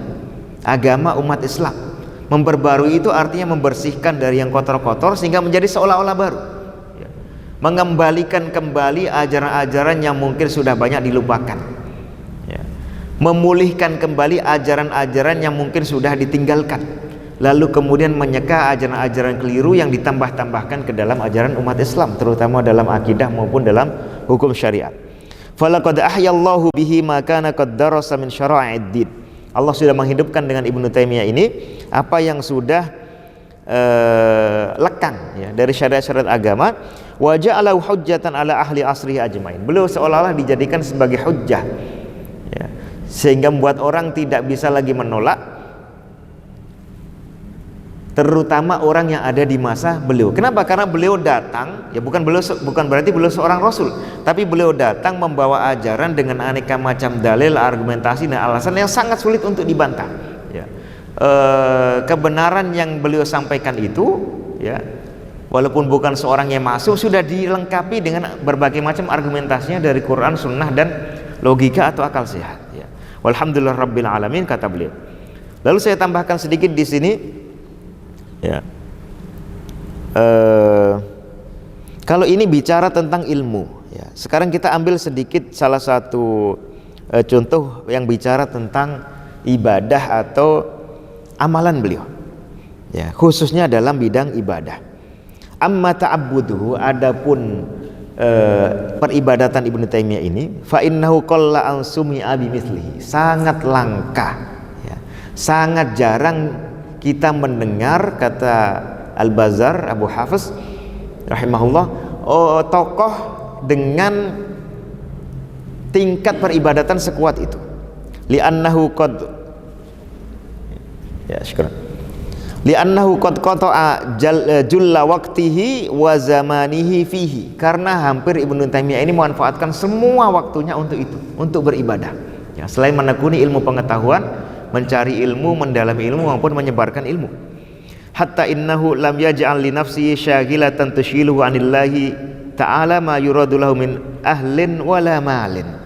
agama umat Islam. Memperbarui itu artinya membersihkan dari yang kotor-kotor sehingga menjadi seolah-olah baru, ya. Mengembalikan kembali ajaran-ajaran yang mungkin sudah banyak dilupakan, ya. Memulihkan kembali ajaran-ajaran yang mungkin sudah ditinggalkan, lalu kemudian menyeka ajaran-ajaran keliru yang ditambah-tambahkan ke dalam ajaran umat Islam, terutama dalam akidah maupun dalam hukum syariat. Falaqad ahyallahu bihi ma kana qad darasa min syara'id din. Allah sudah menghidupkan dengan Ibnu Taimiyah ini apa yang sudah lekang, ya, dari syariat-syariat agama. Wa ja'alahu hujjatan ala ahli asrihi ajmain. Beliau seolah-olah dijadikan sebagai hujjah, ya, sehingga membuat orang tidak bisa lagi menolak, terutama orang yang ada di masa beliau. Kenapa? Karena beliau datang, ya, bukan berarti beliau seorang rasul, tapi beliau datang membawa ajaran dengan aneka macam dalil, argumentasi dan alasan yang sangat sulit untuk dibantah, ya. Kebenaran yang beliau sampaikan itu, ya, walaupun bukan seorang yang masuk, sudah dilengkapi dengan berbagai macam argumentasinya dari Quran, Sunnah dan logika atau akal sehat, ya. Walhamdulillah rabbil alamin, kata beliau. Lalu saya tambahkan sedikit di sini, ya, kalau ini bicara tentang ilmu, ya, sekarang kita ambil sedikit salah satu contoh yang bicara tentang ibadah atau amalan beliau, ya, khususnya dalam bidang ibadah. Amma ta'abbuduhu, adapun peribadatan Ibnu Taimiyah ini, fa innahu qalla an sumi'a bimithlihi, sangat langka, ya, sangat jarang kita mendengar, kata Al-Bazar Abu Hafiz rahimahullah, tokoh dengan tingkat peribadatan sekuat itu. Li'annahu qad, ya, syukran, li'annahu qad qata'a julla waqtihi wa zamanihi fihi, karena hampir Ibnu Taimiyah ini memanfaatkan semua waktunya untuk itu, untuk beribadah, ya, selain menekuni ilmu pengetahuan, mencari ilmu, mendalami ilmu maupun menyebarkan ilmu. Hatta innahu lam yaj'al li nafsihi syagilatan tushiluhu 'anillahi ta'ala ma yuradu lahu min ahlin wala malin.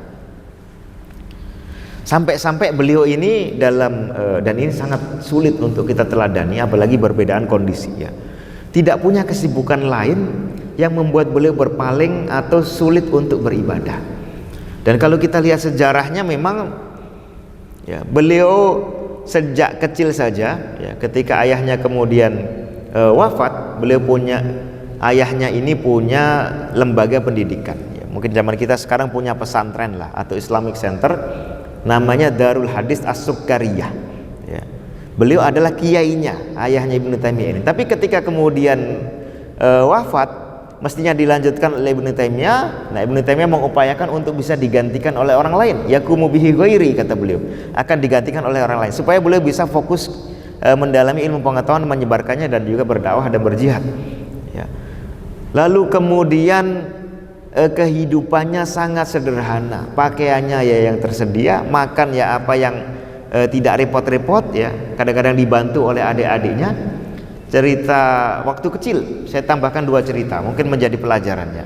Sampai-sampai beliau ini dalam dan ini sangat sulit untuk kita teladani, apalagi berbedaan kondisi, ya, tidak punya kesibukan lain yang membuat beliau berpaling atau sulit untuk beribadah. Dan kalau kita lihat sejarahnya, memang, ya, beliau sejak kecil saja, ya, ketika ayahnya kemudian wafat, beliau ayahnya ini punya lembaga pendidikan, ya, mungkin zaman kita sekarang punya pesantren lah atau Islamic Center, namanya Darul Hadis As-Sukkariyah, ya. Beliau adalah kiainya, ayahnya Ibnu Taimiyah ini. Tapi ketika kemudian wafat, mestinya dilanjutkan oleh Ibnu Taimiyah. Nah, Ibnu Taimiyah mengupayakan untuk bisa digantikan oleh orang lain. Yaqumu bihi ghairi, kata beliau, akan digantikan oleh orang lain, supaya beliau bisa fokus mendalami ilmu pengetahuan, menyebarkannya dan juga berdakwah dan berjihad, ya. Lalu kemudian kehidupannya sangat sederhana, pakaiannya ya yang tersedia, makan ya apa yang tidak repot-repot, ya, kadang-kadang dibantu oleh adik-adiknya. cerita waktu kecil. Saya tambahkan 2 cerita, mungkin menjadi pelajarannya.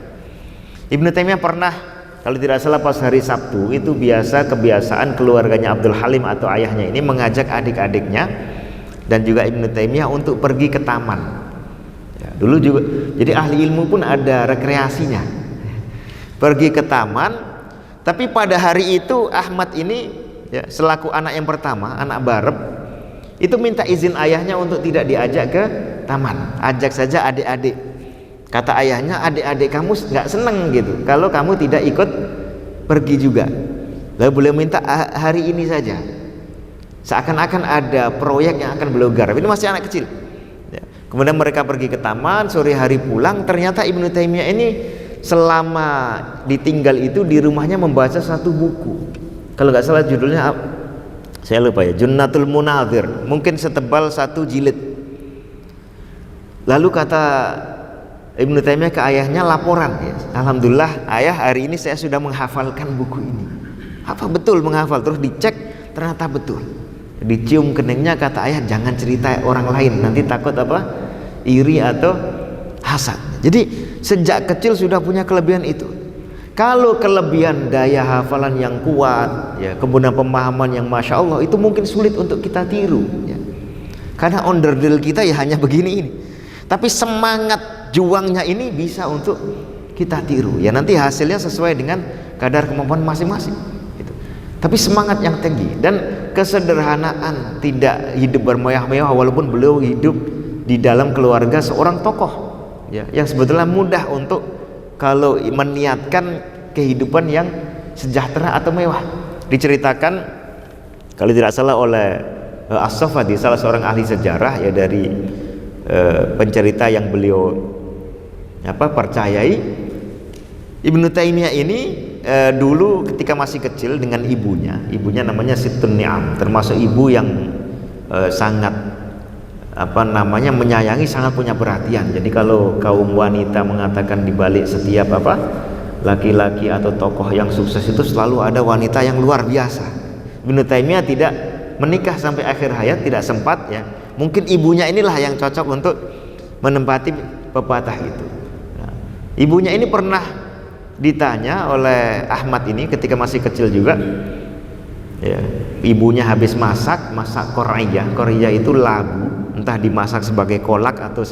Ibnu Taimiyah pernah, kalau tidak salah pas hari Sabtu, itu kebiasaan keluarganya Abdul Halim atau ayahnya ini mengajak adik-adiknya dan juga Ibnu Taimiyah untuk pergi ke taman. Ya, dulu juga, jadi ahli ilmu pun ada rekreasinya. Pergi ke taman, tapi pada hari itu Ahmad ini ya, selaku anak yang pertama, anak barep, itu minta izin ayahnya untuk tidak diajak ke taman, ajak saja adik-adik. Kata ayahnya, adik-adik kamu nggak seneng gitu kalau kamu tidak ikut pergi juga. Lalu beliau minta hari ini saja. Seakan-akan ada proyek yang akan beliau garap. Ini masih anak kecil ya. Kemudian mereka pergi ke taman, sore hari pulang. Ternyata Ibnu Taimiyah ini selama ditinggal itu di rumahnya membaca satu buku. Kalau nggak salah judulnya, saya lupa ya, Junnatul Munadhir, mungkin setebal 1 jilid. Lalu kata Ibnu Taimiyah ke ayahnya laporan ya, alhamdulillah ayah, hari ini saya sudah menghafalkan buku ini. Apa betul menghafal? Terus dicek, ternyata betul. Dicium keningnya, kata ayah, jangan cerita orang lain, nanti takut apa? Iri atau hasad. Jadi sejak kecil sudah punya kelebihan itu. Kalau kelebihan daya hafalan yang kuat ya, kemudian pemahaman yang masya Allah, itu mungkin sulit untuk kita tiru ya. Karena onderdil kita ya hanya begini ini. Tapi semangat juangnya ini bisa untuk kita tiru ya, nanti hasilnya sesuai dengan kadar kemampuan masing-masing gitu. Tapi semangat yang tinggi dan kesederhanaan, tidak hidup bermewah-mewah, walaupun beliau hidup di dalam keluarga seorang tokoh ya, yang sebetulnya mudah untuk kalau meniatkan kehidupan yang sejahtera atau mewah. Diceritakan kalau tidak salah oleh As-Safadi, salah seorang ahli sejarah ya, dari pencerita yang beliau percayai, Ibnu Taimiyah ini dulu ketika masih kecil dengan ibunya namanya Sittun Ni'am, termasuk ibu yang sangat menyayangi, sangat punya perhatian. Jadi kalau kaum wanita mengatakan di balik setiap laki-laki atau tokoh yang sukses itu selalu ada wanita yang luar biasa. Ibnu Taimiyah tidak menikah sampai akhir hayat, tidak sempat ya. Mungkin ibunya inilah yang cocok untuk menempati pepatah itu. Nah, ibunya ini pernah ditanya oleh Ahmad ini ketika masih kecil juga ya, ibunya habis masak koriyah itu labu, entah dimasak sebagai kolak atau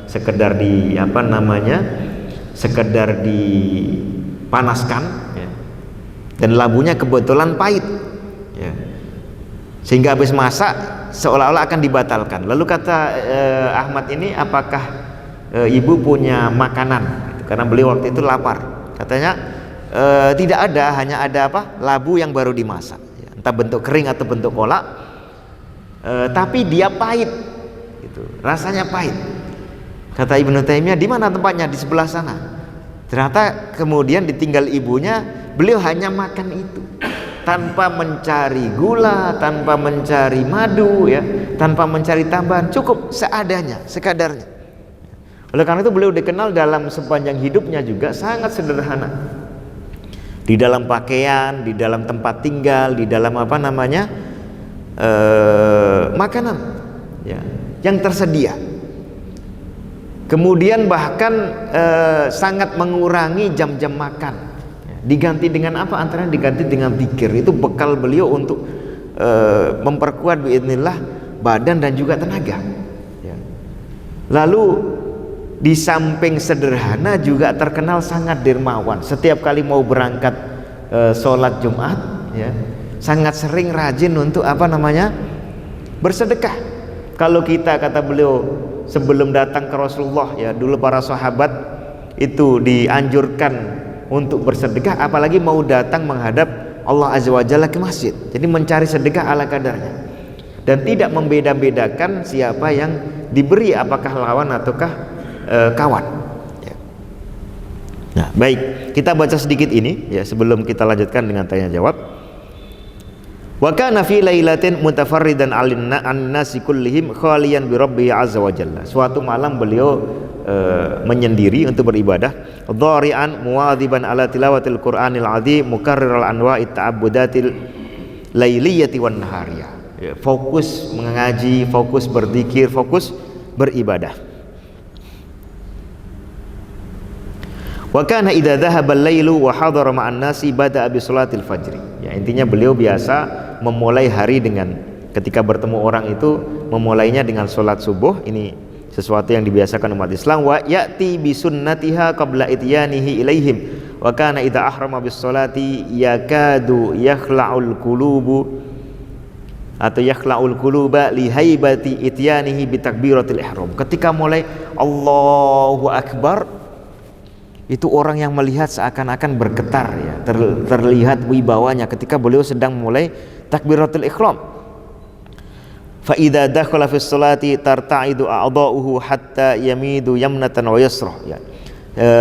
sekedar sekedar dipanaskan ya. Dan labunya kebetulan pahit ya, sehingga habis masak seolah-olah akan dibatalkan. Lalu kata Ahmad ini, apakah ibu punya makanan? Karena beliau waktu itu lapar. Katanya tidak ada, hanya ada labu yang baru dimasak ya, entah bentuk kering atau bentuk kolak, tapi dia pahit gitu, rasanya pahit. Kata Ibnu Taimiyah, di mana tempatnya? Di sebelah sana. Ternyata kemudian ditinggal ibunya, beliau hanya makan itu tanpa mencari gula, tanpa mencari madu ya, tanpa mencari tambahan, cukup seadanya, sekadarnya. Oleh karena itu beliau dikenal dalam sepanjang hidupnya juga sangat sederhana. Di dalam pakaian, di dalam tempat tinggal, di dalam makanan ya, yang tersedia. Kemudian bahkan sangat mengurangi jam-jam makan. Diganti dengan apa? Antara diganti dengan zikir. Itu bekal beliau untuk memperkuat biidznillah badan dan juga tenaga ya. Lalu di samping sederhana juga terkenal sangat dermawan. Setiap kali mau berangkat sholat Jumat ya, sangat sering rajin untuk bersedekah. Kalau kita, kata beliau, sebelum datang ke Rasulullah ya, dulu para sahabat itu dianjurkan untuk bersedekah, apalagi mau datang menghadap Allah Azza wa Jalla ke masjid. Jadi mencari sedekah ala kadarnya dan tidak membeda-bedakan siapa yang diberi, apakah lawan ataukah kawan ya. Nah, baik, kita baca sedikit ini ya sebelum kita lanjutkan dengan tanya jawab. Wa kana fi lailatin mutafarridan an-nasi kullihim khaliyan bi rabbih azza wa jalla. Suatu malam beliau menyendiri untuk beribadah, dhari'an muwadhiban ala tilawatil Qur'anil azim mukarriral anwa'it ta'abbudatil lailiyati wan nahariyah. Ya, fokus mengaji, fokus berzikir, fokus beribadah. Wa kana idza dhahaba al-lailu wa hadara ma'an nasi bada'a bi salatil fajr. Ya, intinya beliau biasa memulai hari dengan ketika bertemu orang itu memulainya dengan salat subuh. Ini sesuatu yang dibiasakan umat Islam. Wa ya'ti bi sunnatiha qabla ityanihi ilaihim. Wa kana idza ahrama bis salati yakadu yakhla'ul qulubu atau yakhla'ul quluba li haibati ityanihi bi takbiratil ihram. Ketika mulai Allahu akbar, itu orang yang melihat seakan-akan bergetar ya, terlihat wibawanya ketika beliau sedang mulai takbiratul ihram. Fa idza dakhala fi sholati tarta'idu a'dha'uhu hatta yamidu yamnatan wa yasrah ya.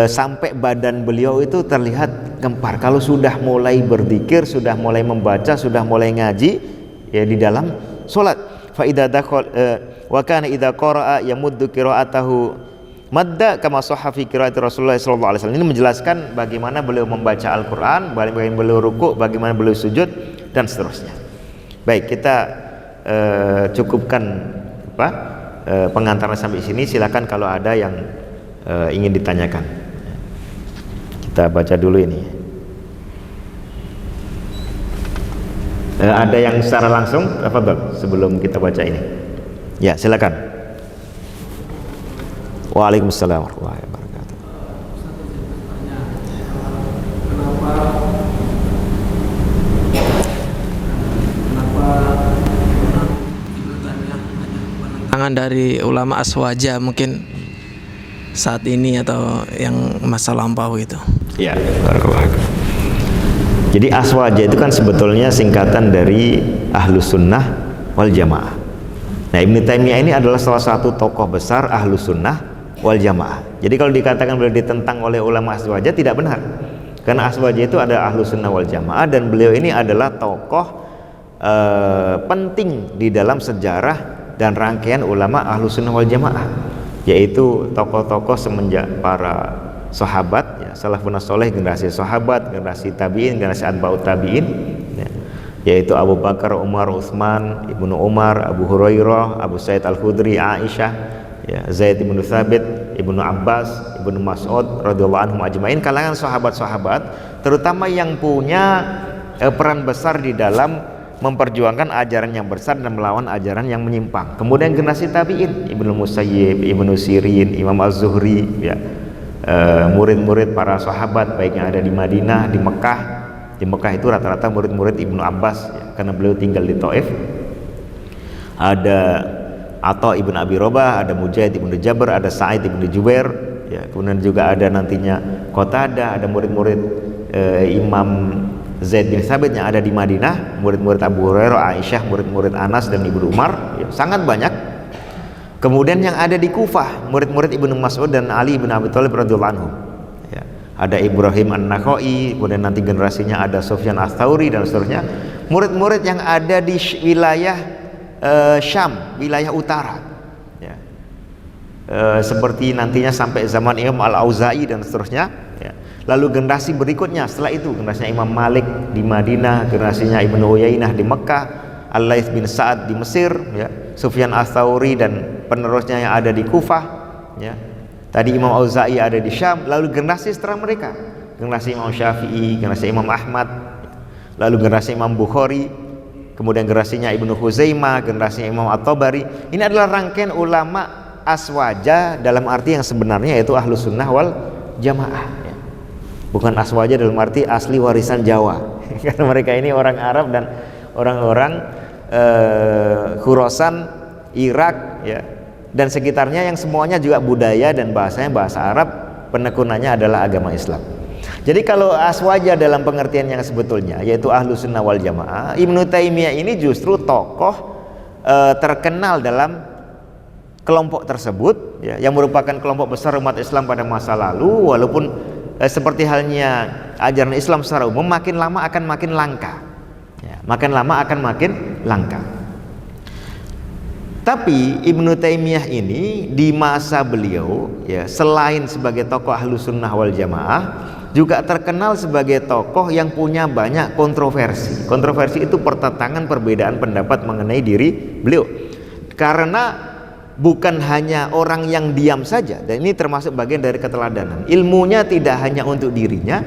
Sampai badan beliau itu terlihat gempar kalau sudah mulai berzikir, sudah mulai membaca, sudah mulai ngaji ya di dalam salat. Fa idza dakhal wa kana idza qara'a yamuddu qira'atahu madda kama sahha fi qiraati Rasulullah sallallahu alaihi wasallam. Ini menjelaskan bagaimana beliau membaca Al-Qur'an, bagaimana beliau ruku', bagaimana beliau sujud dan seterusnya. Baik, kita cukupkan pengantaran sampai sini. Silakan kalau ada yang ingin ditanyakan. Kita baca dulu ini. Ada yang secara langsung? Tafadhol sebelum kita baca ini. Ya, silakan. Waalaikumsalam warahmatullahi wabarakatuh. Penentangan dari ulama aswaja mungkin saat ini atau yang masa lampau itu. Ya, barakallahu. Jadi aswaja itu kan sebetulnya singkatan dari Ahlus Sunnah wal Jamaah. Nah, Ibnu Taimiyah ini adalah salah satu tokoh besar Ahlus Sunnah wal Jamaah. Jadi kalau dikatakan beliau ditentang oleh ulama aswaja tidak benar, karena aswaja itu ada Ahlus Sunnah wal Jamaah dan beliau ini adalah tokoh penting di dalam sejarah dan rangkaian ulama Ahlus Sunnah wal Jamaah, yaitu tokoh-tokoh semenjak para sahabat ya, salafun saleh, generasi sahabat, generasi tabi'in, generasi atba'ut tabi'in ya, yaitu Abu Bakar, Umar, Utsman, Ibnu Umar, Abu Hurairah, Abu Sa'id Al-Khudri, Aisyah ya, Zaid bin Tsabit, Ibnu Abbas, Ibnu Mas'ud radhiyallahu anhum ajmain, kalangan sahabat-sahabat terutama yang punya peran besar di dalam memperjuangkan ajaran yang besar dan melawan ajaran yang menyimpang. Kemudian generasi tabi'in, Ibnu Musayyib, Ibnu Sirin, Imam Az-Zuhri ya, murid-murid para sahabat baik yang ada di Madinah, di Mekah. Di Mekah itu rata-rata murid-murid Ibnu Abbas ya, karena beliau tinggal di Taif. Ada Atha ibn Abi Robah, ada Mujahid ibn Jabr, ada Sa'id ibn Jubair ya, kemudian juga ada nantinya Qatadah, ada murid-murid Imam Zaid bin Tsabit yang ada di Madinah, murid-murid Abu Hurairah, Aisyah, murid-murid Anas dan Ibnu Umar ya, sangat banyak. Kemudian yang ada di Kufah, murid-murid Ibnu Mas'ud dan Ali bin Abi Thalib radhiyallahu anhu ya, ada Ibrahim An-Nakhai, kemudian nanti generasinya ada Sufyan Ats-Tsauri dan seterusnya. Murid-murid yang ada di wilayah Syam, wilayah utara ya. Seperti nantinya sampai zaman Imam Al-Auza'i dan seterusnya ya. Lalu generasi berikutnya setelah itu generasinya Imam Malik di Madinah, generasinya Ibnu Uyainah di Mekah, Al-Laits bin Sa'ad di Mesir ya, Sufyan Ats-Tsauri dan penerusnya yang ada di Kufah ya. Tadi Imam Auza'i ada di Syam. Lalu generasi setelah mereka, generasi Imam Syafi'i, generasi Imam Ahmad, lalu generasi Imam Bukhari, kemudian generasinya Ibnu Khuzaimah, generasinya Imam At-Tabari. Ini adalah rangkaian ulama aswaja dalam arti yang sebenarnya, yaitu Ahlus Sunnah wal Jamaah ya. Bukan aswaja dalam arti asli warisan Jawa karena mereka ini orang Arab dan orang-orang Khurasan, Irak ya, dan sekitarnya yang semuanya juga budaya dan bahasanya bahasa Arab, penekunannya adalah agama Islam. Jadi kalau aswaja dalam pengertian yang sebetulnya yaitu Ahlus Sunnah wal Jamaah, Ibnu Taimiyah ini justru tokoh terkenal dalam kelompok tersebut ya, yang merupakan kelompok besar umat Islam pada masa lalu. Walaupun seperti halnya ajaran Islam secara umum, makin lama akan makin langka ya, makin lama akan makin langka. Tapi Ibnu Taimiyah ini di masa beliau ya, selain sebagai tokoh Ahlus Sunnah wal Jamaah, juga terkenal sebagai tokoh yang punya banyak kontroversi. Kontroversi itu pertentangan perbedaan pendapat mengenai diri beliau. Karena bukan hanya orang yang diam saja, dan ini termasuk bagian dari keteladanan. Ilmunya tidak hanya untuk dirinya,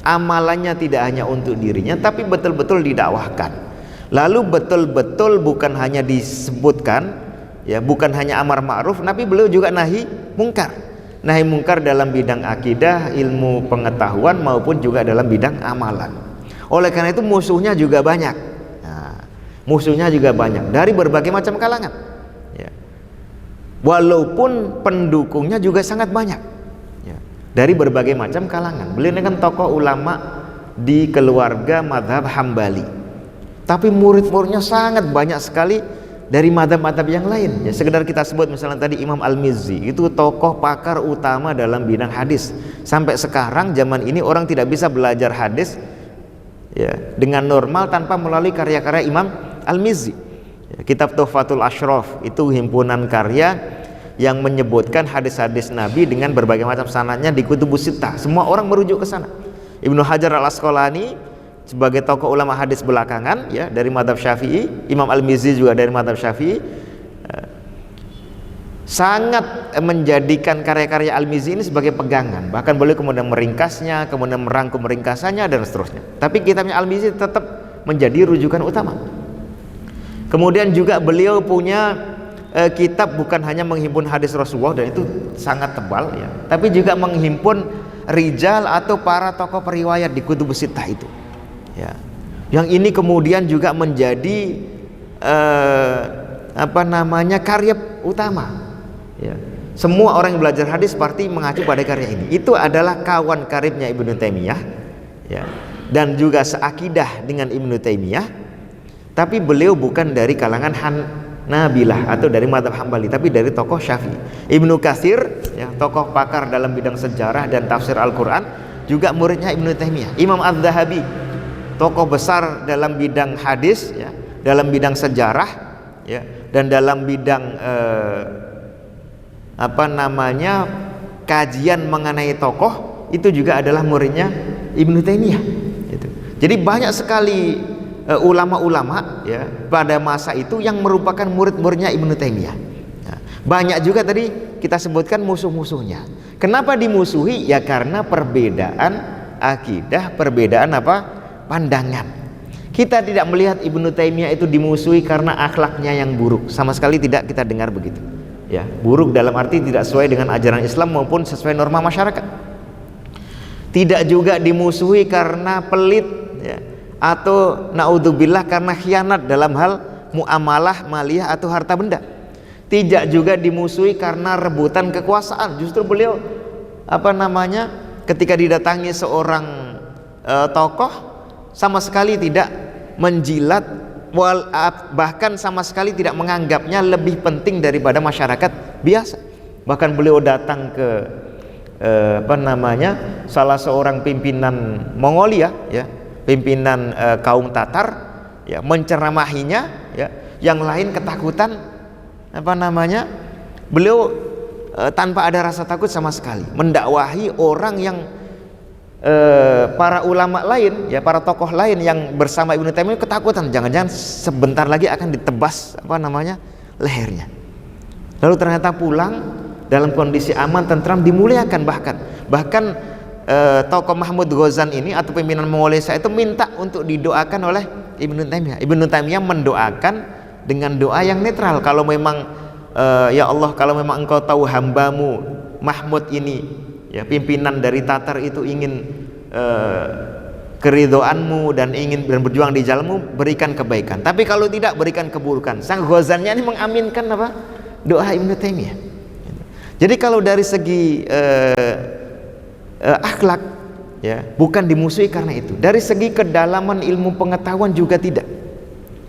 amalannya tidak hanya untuk dirinya, tapi betul-betul didakwahkan. Lalu betul-betul bukan hanya disebutkan, ya, bukan hanya amar ma'ruf, tapi beliau juga nahi mungkar. Nahi mungkar dalam bidang akidah, ilmu pengetahuan, maupun juga dalam bidang amalan. Oleh karena itu musuhnya juga banyak. Nah, musuhnya juga banyak dari berbagai macam kalangan. Ya. Walaupun pendukungnya juga sangat banyak. Ya. Dari berbagai macam kalangan. Beliau ini kan tokoh ulama di keluarga mazhab Hambali. Tapi murid-muridnya sangat banyak sekali dari madhab-madhab yang lain. Ya, sekedar kita sebut misalnya tadi Imam Al-Mizzi, itu tokoh pakar utama dalam bidang hadis. Sampai sekarang zaman ini orang tidak bisa belajar hadis, ya, dengan normal tanpa melalui karya-karya Imam Al-Mizzi. Ya, kitab Tuhfatul Ashraf itu himpunan karya yang menyebutkan hadis-hadis Nabi dengan berbagai macam sanadnya di Kutubus Sittah. Semua orang merujuk ke sana. Ibnu Hajar Al-Asqalani sebagai tokoh ulama hadis belakangan, ya, dari mazhab Syafi'i, Imam Al-Mizzi juga dari mazhab Syafi'i, sangat menjadikan karya-karya Al-Mizzi ini sebagai pegangan. Bahkan beliau kemudian meringkasnya, kemudian merangkum ringkasannya dan seterusnya. Tapi kitabnya Al-Mizzi tetap menjadi rujukan utama. Kemudian juga beliau punya kitab bukan hanya menghimpun hadis Rasulullah, dan itu sangat tebal, ya, tapi juga menghimpun rijal atau para tokoh periwayat di Kutubus Sittah itu. Ya, yang ini kemudian juga menjadi karya utama. Ya, semua orang yang belajar hadis pasti mengacu pada karya ini. Itu adalah kawan karibnya Ibnu Taimiyah, ya, dan juga seakidah dengan Ibnu Taimiyah. Tapi beliau bukan dari kalangan Hanabilah atau dari mazhab Hambali, tapi dari tokoh Syafi'i. Ibnu Katsir, ya, tokoh pakar dalam bidang sejarah dan tafsir Al-Quran, juga muridnya Ibnu Taimiyah. Imam Az-Zahabi, tokoh besar dalam bidang hadis, ya, dalam bidang sejarah, ya, dan dalam bidang kajian mengenai tokoh, itu juga adalah muridnya Ibnu Taimiyah. Gitu. Jadi banyak sekali ulama-ulama, ya, pada masa itu yang merupakan murid-muridnya Ibnu Taimiyah. Nah, banyak juga tadi kita sebutkan musuh-musuhnya. Kenapa dimusuhi? Ya karena perbedaan akidah, perbedaan pandangan. Kita tidak melihat Ibnu Taimiyah itu dimusuhi karena akhlaknya yang buruk, sama sekali tidak kita dengar begitu. Ya, buruk dalam arti tidak sesuai dengan ajaran Islam maupun sesuai norma masyarakat. Tidak juga dimusuhi karena pelit, ya, atau naudzubillah karena khianat dalam hal muamalah maliyah atau harta benda. Tidak juga dimusuhi karena rebutan kekuasaan. Justru beliau ketika didatangi seorang tokoh, sama sekali tidak menjilat, bahkan sama sekali tidak menganggapnya lebih penting daripada masyarakat biasa. Bahkan beliau datang ke salah seorang pimpinan Mongolia, ya, pimpinan kaum Tatar, ya, menceramahinya, ya, yang lain ketakutan, beliau tanpa ada rasa takut sama sekali mendakwahi orang yang para ulama lain, ya, para tokoh lain yang bersama Ibnu Taimiyah ketakutan, jangan-jangan sebentar lagi akan ditebas lehernya. Lalu ternyata pulang dalam kondisi aman, tentram, dimuliakan. Bahkan tokoh Mahmud Ghazan ini atau pimpinan Mongolia itu minta untuk didoakan oleh Ibnu Taimiyah. Ibnu Taimiyah mendoakan dengan doa yang netral. Kalau memang ya Allah, kalau memang engkau tahu hambamu Mahmud ini, ya, pimpinan dari Tatar itu ingin keridhoanmu dan ingin berjuang di jalanmu, berikan kebaikan. Tapi kalau tidak, berikan keburukan. Sang Ghazannya ini mengaminkan doa Ibnu Taimiyah. Jadi kalau dari segi akhlak, ya, bukan dimusuhi karena itu. Dari segi kedalaman ilmu pengetahuan juga tidak,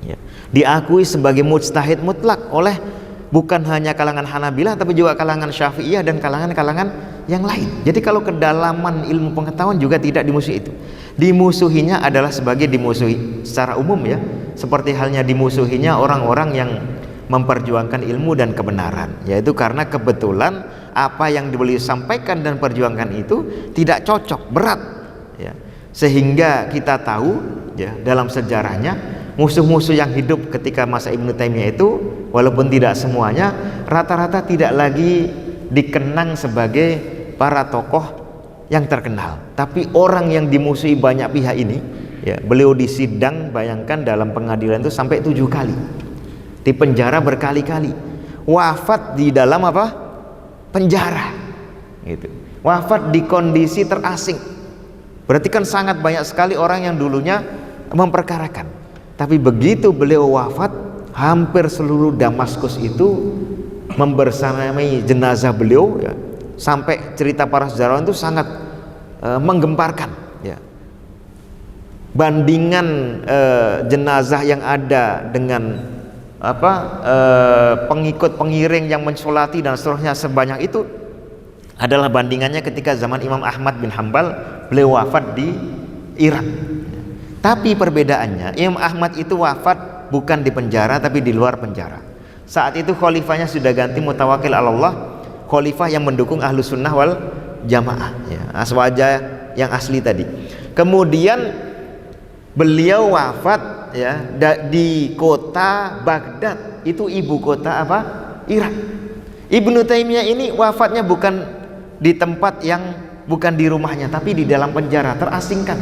ya, diakui sebagai mujtahid mutlak oleh bukan hanya kalangan Hanabilah, tapi juga kalangan Syafi'iyah dan kalangan-kalangan yang lain. Jadi kalau kedalaman ilmu pengetahuan juga tidak dimusuhi itu. Dimusuhinya adalah sebagai dimusuhi secara umum, ya, seperti halnya dimusuhinya orang-orang yang memperjuangkan ilmu dan kebenaran, yaitu karena kebetulan apa yang beliau sampaikan dan perjuangkan itu tidak cocok, berat, ya, sehingga kita tahu, ya, dalam sejarahnya musuh-musuh yang hidup ketika masa Ibnu Taimiyah itu, walaupun tidak semuanya, rata-rata tidak lagi dikenang sebagai para tokoh yang terkenal, tapi orang yang dimusuhi banyak pihak ini, ya, beliau disidang, bayangkan dalam pengadilan itu sampai 7 kali, di penjara berkali-kali, wafat di dalam apa? Penjara, gitu. Wafat di kondisi terasing. Berarti kan sangat banyak sekali orang yang dulunya memperkarakan. Tapi begitu beliau wafat, hampir seluruh Damaskus itu membersamai jenazah beliau, ya. Sampai cerita para sejarawan itu sangat menggemparkan, ya. Bandingan jenazah yang ada dengan pengikut pengiring yang mensolati dan seterusnya sebanyak itu adalah bandingannya ketika zaman Imam Ahmad bin Hambal, beliau wafat di Irak. Tapi perbedaannya, Imam Ahmad itu wafat bukan di penjara tapi di luar penjara. Saat itu khalifahnya sudah ganti Mutawakkil 'ala Allah, khalifah yang mendukung Ahlus Sunnah wal Jamaah, ya, Aswaja yang asli tadi. Kemudian beliau wafat, ya, di kota Baghdad, itu ibu kota apa? Irak. Ibnu Taimiyah ini wafatnya bukan di tempat yang bukan di rumahnya, tapi di dalam penjara, terasingkan,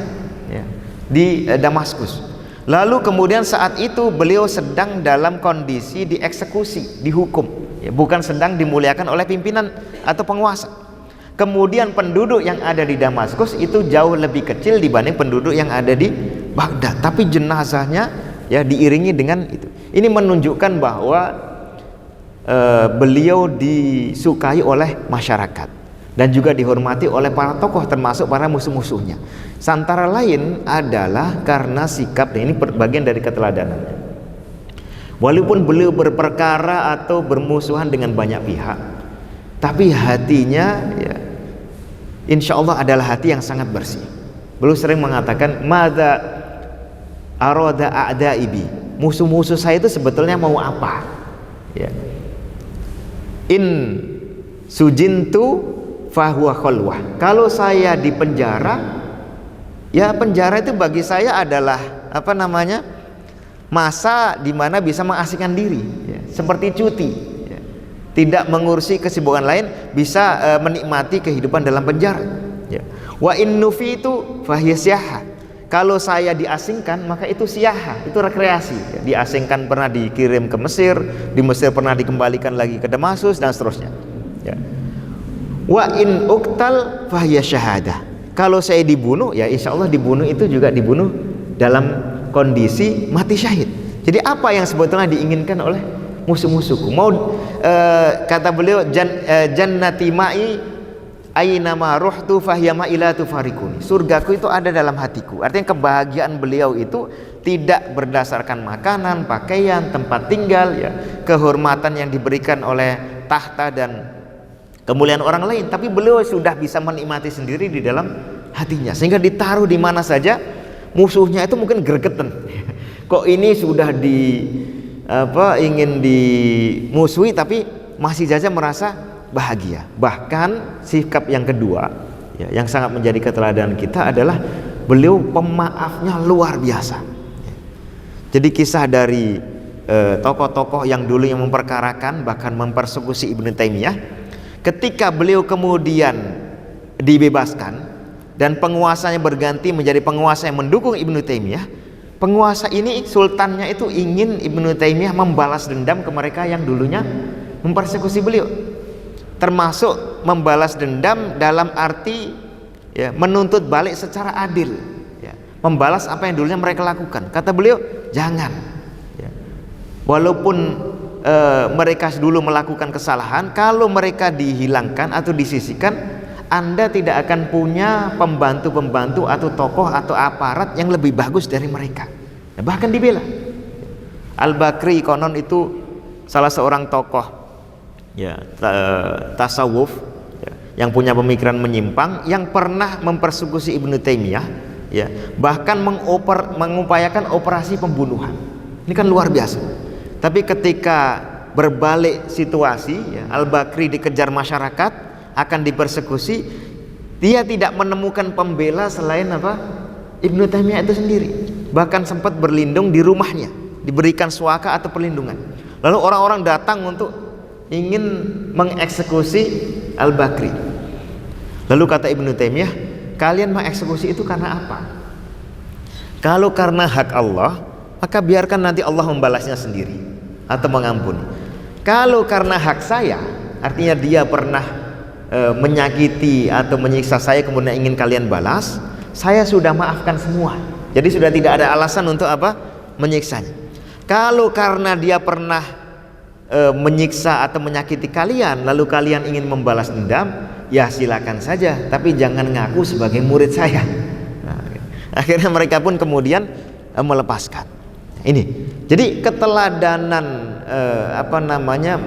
ya, di Damaskus. Lalu kemudian saat itu beliau sedang dalam kondisi dieksekusi, dihukum, ya, bukan sedang dimuliakan oleh pimpinan atau penguasa. Kemudian penduduk yang ada di Damaskus itu jauh lebih kecil dibanding penduduk yang ada di Baghdad, tapi jenazahnya, ya, diiringi dengan itu. Ini menunjukkan bahwa beliau disukai oleh masyarakat dan juga dihormati oleh para tokoh termasuk para musuh-musuhnya. Antara lain adalah karena sikap, dan ini bagian dari keteladanannya. Walaupun beliau berperkara atau bermusuhan dengan banyak pihak, tapi hatinya, ya, insya Allah adalah hati yang sangat bersih. Beliau sering mengatakan, "Madza arada a'daibi." Musuh-musuh saya itu sebetulnya mau apa? Ya. In sujintu fahuwa khalwah. Kalau saya di penjara, ya, penjara itu bagi saya adalah masa di mana bisa mengasingkan diri, ya, seperti cuti, ya. Tidak mengurusi kesibukan lain, bisa menikmati kehidupan dalam penjara, ya. Wa in nufitu fahiya siyaha. Kalau saya diasingkan, maka itu siyaha, itu rekreasi, ya. Diasingkan pernah dikirim ke Mesir, di Mesir pernah dikembalikan lagi ke Damaskus dan seterusnya, ya. Wa in uktal fahiya syahadah. Kalau saya dibunuh, ya insya Allah dibunuh itu juga dibunuh dalam kondisi mati syahid. Jadi apa yang sebetulnya diinginkan oleh musuh-musuhku? Mau kata beliau, jannati ma'i ainama ruhtu fahiya ma'i la tufarikuni. Surgaku itu ada dalam hatiku. Artinya kebahagiaan beliau itu tidak berdasarkan makanan, pakaian, tempat tinggal, ya, kehormatan yang diberikan oleh tahta dan kemuliaan orang lain, tapi beliau sudah bisa menikmati sendiri di dalam hatinya, sehingga ditaruh di mana saja musuhnya itu mungkin gregetan. Kok ini sudah ingin dimusuhi tapi masih saja merasa bahagia. Bahkan sikap yang kedua, ya, yang sangat menjadi keteladanan kita adalah beliau pemaafnya luar biasa. Jadi kisah dari tokoh-tokoh yang dulu yang memperkarakan bahkan mempersekusi Ibnu Taimiyah, ketika beliau kemudian dibebaskan dan penguasanya berganti menjadi penguasa yang mendukung Ibnu Taimiyah, penguasa ini, sultannya itu ingin Ibnu Taimiyah membalas dendam ke mereka yang dulunya mempersekusi beliau, termasuk membalas dendam dalam arti, ya, menuntut balik secara adil, ya, membalas apa yang dulunya mereka lakukan. Kata beliau, jangan, ya. Walaupun mereka dulu melakukan kesalahan, kalau mereka dihilangkan atau disisihkan, Anda tidak akan punya pembantu-pembantu atau tokoh atau aparat yang lebih bagus dari mereka. Bahkan dibela. Al-Bakri konon itu salah seorang tokoh, ya, tasawuf, ya, yang punya pemikiran menyimpang, yang pernah mempersekusi Ibnu Taimiyah, ya, bahkan mengupayakan operasi pembunuhan. Ini kan luar biasa. Tapi ketika berbalik situasi, ya, Al-Bakri dikejar masyarakat, akan dipersekusi, dia tidak menemukan pembela selain Ibnu Taimiyah itu sendiri. bahkan sempat berlindung di rumahnya, diberikan suaka atau perlindungan. Lalu orang-orang datang untuk ingin mengeksekusi Al-Bakri. Lalu kata Ibnu Taimiyah, kalian mengeksekusi itu karena apa? Kalau karena hak Allah, maka biarkan nanti Allah membalasnya sendiri atau mengampuni. Kalau karena hak saya, artinya dia pernah menyakiti atau menyiksa saya kemudian ingin kalian balas, saya sudah maafkan semua. Jadi sudah tidak ada alasan untuk apa? Menyiksanya. Kalau karena dia pernah menyiksa atau menyakiti kalian lalu kalian ingin membalas dendam, ya silakan saja, tapi jangan ngaku sebagai murid saya. Nah, akhirnya mereka pun kemudian melepaskan. Ini. Jadi keteladanan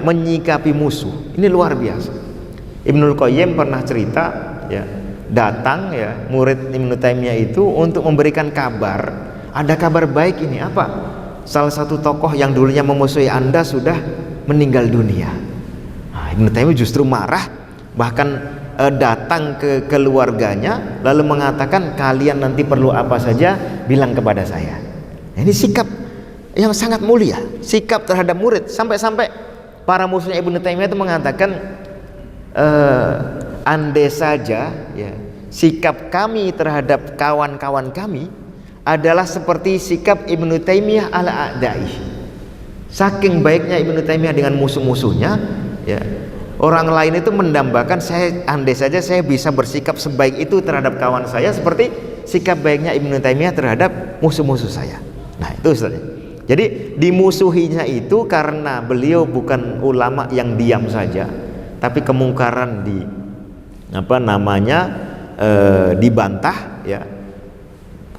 menyikapi musuh ini luar biasa. Ibnul Qayyim pernah cerita, ya, datang ya murid Ibnu Taimiyah itu untuk memberikan kabar. Ada kabar baik ini apa? Salah satu tokoh yang dulunya memusuhi Anda sudah meninggal dunia. Nah, Ibnu Taimiyah justru marah, bahkan datang ke keluarganya lalu mengatakan, kalian nanti perlu apa saja bilang kepada saya. Ini sikap yang sangat mulia, sikap terhadap murid. Sampai-sampai para musuhnya Ibnu Taimiyah itu mengatakan, andai saja ya, sikap kami terhadap kawan-kawan kami adalah seperti sikap Ibnu Taimiyah ala a'dai. Saking baiknya Ibnu Taimiyah dengan musuh-musuhnya, ya, orang lain itu mendambakan, andai saja saya bisa bersikap sebaik itu terhadap kawan saya seperti sikap baiknya Ibnu Taimiyah terhadap musuh-musuh saya. Nah itu Ustaz. Jadi dimusuhinya itu karena beliau bukan ulama yang diam saja, tapi kemungkaran dibantah, ya,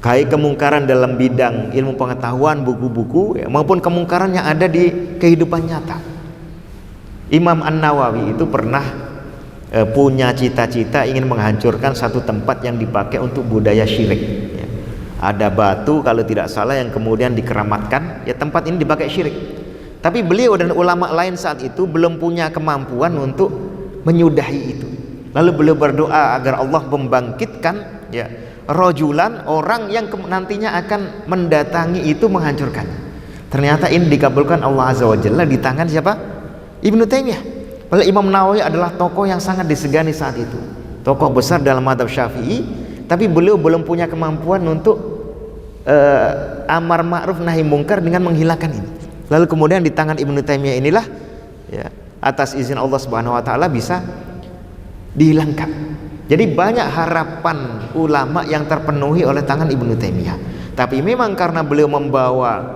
kayak kemungkaran dalam bidang ilmu pengetahuan, buku-buku, ya, maupun kemungkaran yang ada di kehidupan nyata. Imam An-Nawawi itu pernah punya cita-cita ingin menghancurkan satu tempat yang dipakai untuk budaya syirik, ya. Ada batu kalau tidak salah yang kemudian dikeramatkan, ya, tempat ini dipakai syirik. Tapi beliau dan ulama lain saat itu belum punya kemampuan untuk menyudahi itu. Lalu beliau berdoa agar Allah membangkitkan, ya, rojulan, orang yang nantinya akan mendatangi itu menghancurkannya. Ternyata ini dikabulkan Allah Azza wa Jalla di tangan siapa? Ibnu Taimiyah. Padahal Imam Nawawi adalah tokoh yang sangat disegani saat itu, tokoh besar dalam mazhab Syafi'i, tapi beliau belum punya kemampuan untuk amar ma'ruf nahi mungkar dengan menghilangkan ini. Lalu kemudian di tangan Ibnu Taimiyah inilah, ya, atas izin Allah Subhanahu wa taala bisa dihilangkan. Jadi banyak harapan ulama yang terpenuhi oleh tangan Ibnu Taimiyah. Tapi memang karena beliau membawa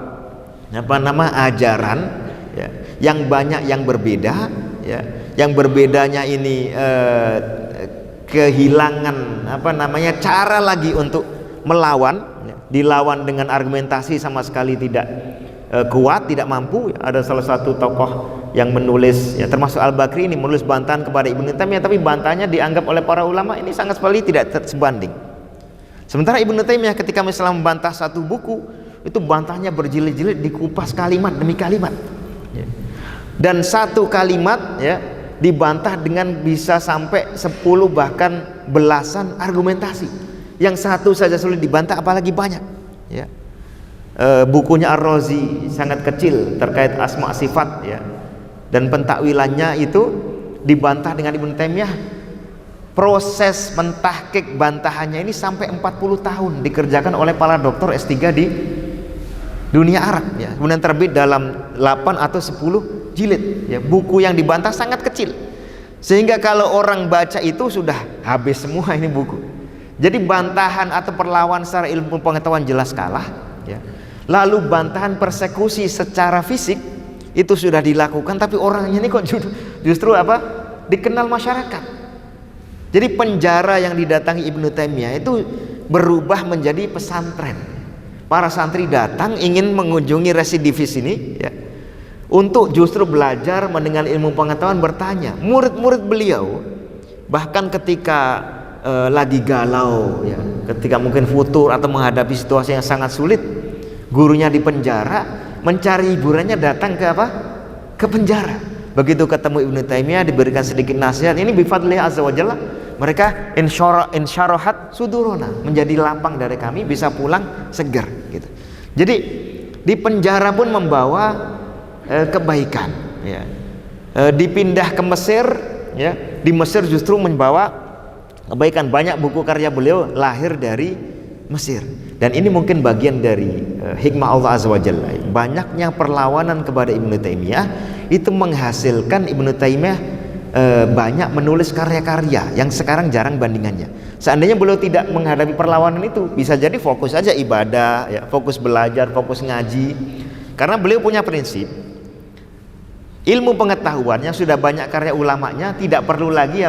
ajaran, ya, yang banyak yang berbeda, ya, yang berbedanya ini kehilangan cara lagi untuk melawan, ya, dilawan dengan argumentasi sama sekali tidak kuat, tidak mampu. Ada salah satu tokoh yang menulis, ya, termasuk Al-Bakri ini menulis bantahan kepada Ibnu Taimiyah, tapi bantahannya dianggap oleh para ulama ini sangat sekali tidak sebanding. Sementara Ibnu Taimiyah ketika misalnya membantah satu buku, itu bantahnya berjilid-jilid, dikupas kalimat demi kalimat, ya. Dan satu kalimat, ya, dibantah dengan bisa sampai 10 bahkan belasan argumentasi. Yang satu saja sulit dibantah apalagi banyak, ya. Bukunya Ar-Razi sangat kecil terkait asma sifat, ya, dan pentakwilannya itu dibantah dengan Ibnu Taimiyah. Proses mentahqiq bantahannya ini sampai 40 tahun dikerjakan oleh para doktor S3 di dunia Arab, ya. Kemudian terbit dalam 8 atau 10 jilid, ya. Buku yang dibantah sangat kecil sehingga kalau orang baca itu sudah habis semua ini buku. Jadi bantahan atau perlawan secara ilmu pengetahuan jelas kalah, ya. Lalu bantahan persekusi secara fisik itu sudah dilakukan, tapi orangnya ini kok justru dikenal masyarakat. Jadi penjara yang didatangi Ibnu Taimiyah itu berubah menjadi pesantren. Para santri datang ingin mengunjungi residivis ini, ya, untuk justru belajar mendengar ilmu pengetahuan, bertanya. Murid-murid beliau bahkan ketika lagi galau, ya, ketika mungkin futur atau menghadapi situasi yang sangat sulit, gurunya di penjara, mencari hiburannya datang ke penjara. Begitu ketemu Ibnu Taimiyah diberikan sedikit nasihat, ini bifadlillah azza wa jalla, mereka insyarahat sudurona, menjadi lapang dari kami, bisa pulang segar, gitu. Jadi di penjara pun membawa kebaikan, ya. Dipindah ke Mesir, ya, di Mesir justru membawa kebaikan. Banyak buku karya beliau lahir dari Mesir, dan ini mungkin bagian dari hikmah Allah Azza wa Jalla. Banyaknya perlawanan kepada Ibnu Taimiyah itu menghasilkan Ibnu Taimiyah banyak menulis karya-karya yang sekarang jarang bandingannya. Seandainya beliau tidak menghadapi perlawanan itu, bisa jadi fokus aja ibadah, ya, fokus belajar, fokus ngaji. Karena beliau punya prinsip, ilmu pengetahuannya sudah banyak karya ulamanya, tidak perlu lagi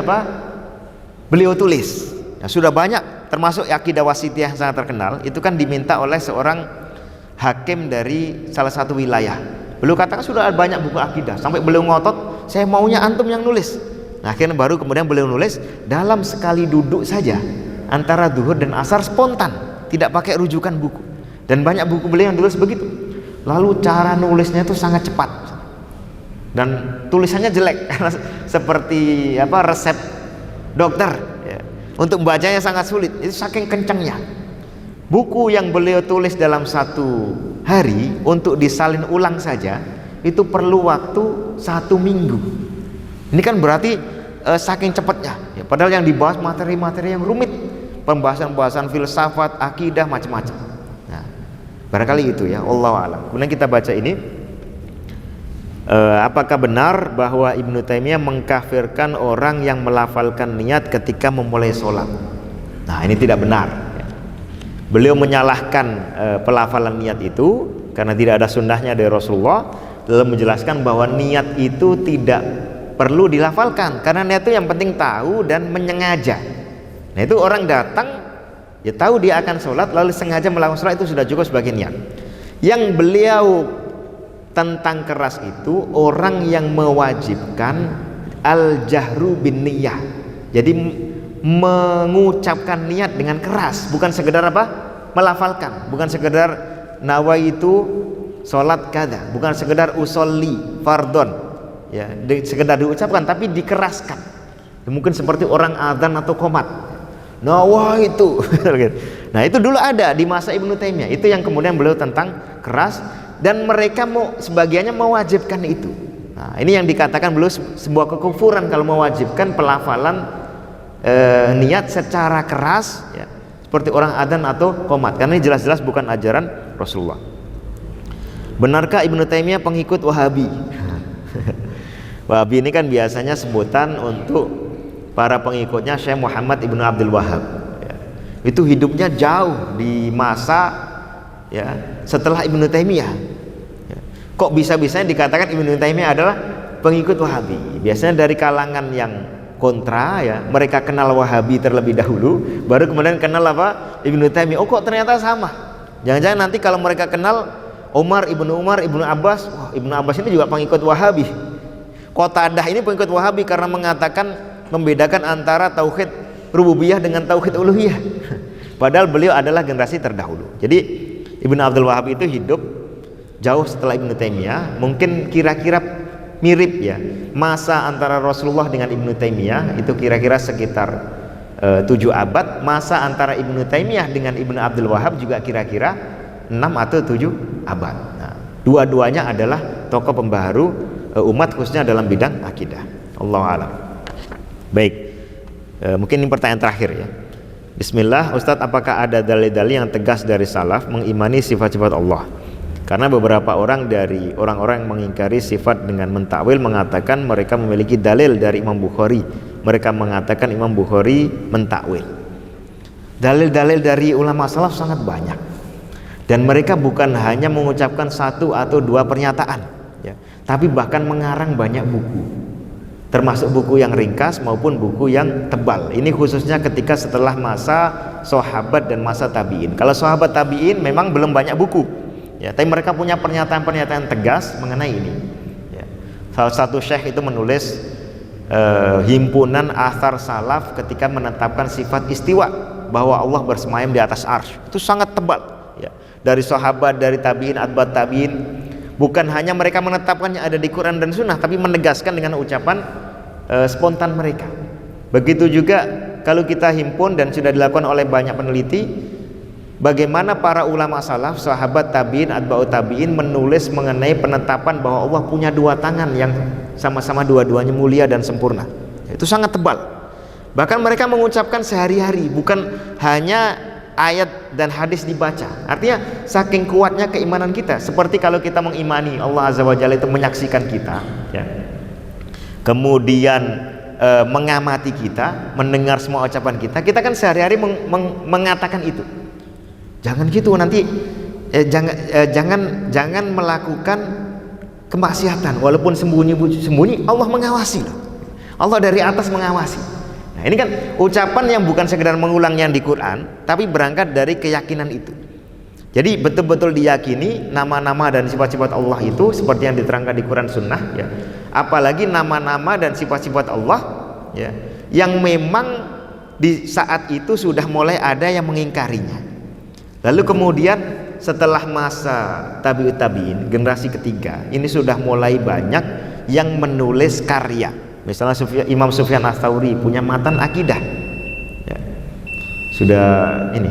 beliau tulis. Ya, sudah banyak, termasuk Aqidah Wasithiyah yang sangat terkenal, itu kan diminta oleh seorang hakim dari salah satu wilayah. Beliau katakan sudah banyak buku akidah, sampai beliau ngotot, saya maunya antum yang nulis. Nah, akhirnya baru kemudian beliau nulis dalam sekali duduk saja antara zuhur dan asar, spontan, tidak pakai rujukan buku. Dan banyak buku beliau yang tulis begitu. Lalu cara nulisnya itu sangat cepat dan tulisannya jelek karena seperti resep dokter, ya. Untuk membacanya sangat sulit, itu saking kencangnya. Buku yang beliau tulis dalam satu hari untuk disalin ulang saja itu perlu waktu 1 minggu. Ini kan berarti saking cepatnya, ya. Padahal yang dibahas materi-materi yang rumit, pembahasan-pembahasan filsafat, akidah, macam-macam. Nah, barangkali itu, ya, Allahu a'lam. Kemudian kita baca ini, apakah benar bahwa Ibnu Taimiyah mengkafirkan orang yang melafalkan niat ketika memulai sholat? Nah, ini tidak benar. Beliau menyalahkan pelafalan niat itu karena tidak ada sunnahnya dari Rasulullah, dalam menjelaskan bahwa niat itu tidak perlu dilafalkan, karena niat itu yang penting tahu dan menyengaja. Nah, itu orang datang, ya tahu dia akan sholat lalu sengaja melakukan sholat, itu sudah cukup sebagai niat. Yang beliau tentang keras itu orang yang mewajibkan al-jahru bin niyah, jadi mengucapkan niat dengan keras, bukan sekedar melafalkan, bukan sekedar nawaitu sholat kada, bukan sekedar usolli fardon, ya, sekedar diucapkan tapi dikeraskan. Mungkin seperti orang adzan atau qomat, nawaitu. Nah, itu dulu ada di masa Ibnu Taimiyah, itu yang kemudian beliau tentang keras, dan mereka sebagiannya mewajibkan itu. Nah, ini yang dikatakan beliau sebuah kekufuran kalau mewajibkan pelafalan niat secara keras, ya, seperti orang adzan atau qomat, karena ini jelas-jelas bukan ajaran Rasulullah. Benarkah Ibnu Taimiyah pengikut Wahabi? Wahabi ini kan biasanya sebutan untuk para pengikutnya Syekh Muhammad Ibnu Abdul Wahhab, ya. Itu hidupnya jauh di masa, ya, setelah Ibnu Taimiyah, ya. Kok bisa-bisanya dikatakan Ibnu Taimiyah adalah pengikut Wahabi? Biasanya dari kalangan yang kontra, ya, mereka kenal Wahabi terlebih dahulu, baru kemudian kenal Ibnu Taimiyah. Oh, kok ternyata sama. Jangan-jangan nanti kalau mereka kenal Umar, Ibnu Abbas, wah, Ibnu Abbas ini juga pengikut Wahabi. Qatadah ini pengikut Wahabi karena mengatakan, membedakan antara tauhid rububiyah dengan tauhid uluhiyah. Padahal beliau adalah generasi terdahulu. Jadi Ibnu Abdul Wahhab itu hidup jauh setelah Ibnu Taimiyah, mungkin kira-kira mirip, ya, masa antara Rasulullah dengan Ibnu Taimiyah itu kira-kira sekitar 7 abad. Masa antara Ibnu Taimiyah dengan Ibnu Abdul Wahhab juga kira-kira 6 atau 7 abad. Nah, dua-duanya adalah tokoh pembaharu umat, khususnya dalam bidang akidah. Allahu a'lam. Baik, mungkin ini pertanyaan terakhir, ya. Bismillah, Ustadz, apakah ada dalil-dalil yang tegas dari salaf mengimani sifat-sifat Allah? Karena beberapa orang dari orang-orang yang mengingkari sifat dengan mentakwil mengatakan mereka memiliki dalil dari Imam Bukhari. Mereka mengatakan Imam Bukhari mentakwil. Dalil-dalil dari ulama salaf sangat banyak, dan mereka bukan hanya mengucapkan 1 atau 2 pernyataan, ya, tapi bahkan mengarang banyak buku, termasuk buku yang ringkas maupun buku yang tebal. Ini khususnya ketika setelah masa sahabat dan masa tabi'in. Kalau sahabat tabi'in memang belum banyak buku, ya, tapi mereka punya pernyataan-pernyataan tegas mengenai ini, ya. Salah satu syekh itu menulis himpunan athar salaf ketika menetapkan sifat istiwa, bahwa Allah bersemayam di atas arsy. Itu sangat tebal, ya. Dari sahabat, dari tabi'in, atba'ut tabi'in, bukan hanya mereka menetapkannya ada di Quran dan Sunnah, tapi menegaskan dengan ucapan spontan mereka. Begitu juga kalau kita himpun, dan sudah dilakukan oleh banyak peneliti, bagaimana para ulama salaf, sahabat tabi'in, atba'ut tabi'in menulis mengenai penetapan bahwa Allah punya dua tangan yang sama-sama dua-duanya mulia dan sempurna. Itu sangat tebal. Bahkan mereka mengucapkan sehari-hari, bukan hanya ayat dan hadis dibaca. Artinya saking kuatnya keimanan kita. Seperti kalau kita mengimani Allah Azza wa Jalla itu menyaksikan kita, ya. Kemudian mengamati kita, mendengar semua ucapan kita, kita kan sehari-hari mengatakan itu. Jangan gitu, nanti jangan melakukan kemaksiatan walaupun sembunyi, Allah mengawasi loh. Allah dari atas mengawasi. Nah, ini kan ucapan yang bukan sekedar mengulang yang di Quran, tapi berangkat dari keyakinan itu. Jadi betul-betul diyakini nama-nama dan sifat-sifat Allah itu seperti yang diterangkan di Quran Sunnah, ya. Apalagi nama-nama dan sifat-sifat Allah, ya, yang memang di saat itu sudah mulai ada yang mengingkarinya. Lalu kemudian setelah masa tabi'ut tabi'in, generasi ketiga, ini sudah mulai banyak yang menulis karya. Misalnya Imam Sufyan Ats-Tsauri punya matan akidah, ya. Sudah ini.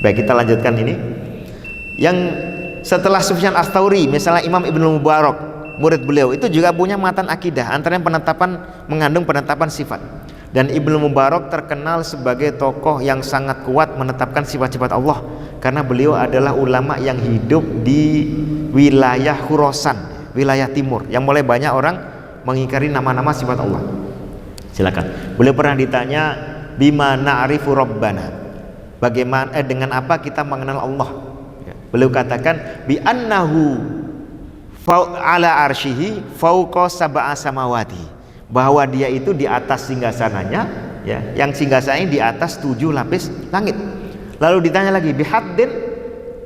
Baik, kita lanjutkan ini. Yang setelah Sufyan Ats-Tsauri, misalnya Imam Ibnu Mubarak, murid beliau, itu juga punya matan akidah, antaranya mengandung penetapan sifat. Dan Ibnu Mubarak terkenal sebagai tokoh yang sangat kuat menetapkan sifat-sifat Allah, karena beliau adalah ulama yang hidup di wilayah Khurasan, wilayah timur, yang mulai banyak orang mengingkari nama-nama sifat Allah. Silakan. Beliau pernah ditanya, bima na'rifu rabbana, bagaimana dengan apa kita mengenal Allah, ya. Beliau katakan bi annahu ala arsyihi fauqa sab'a samawati, bahwa dia itu di atas singgasananya, ya, yang singgasananya di atas 7 lapis langit. Lalu ditanya lagi bihaddin,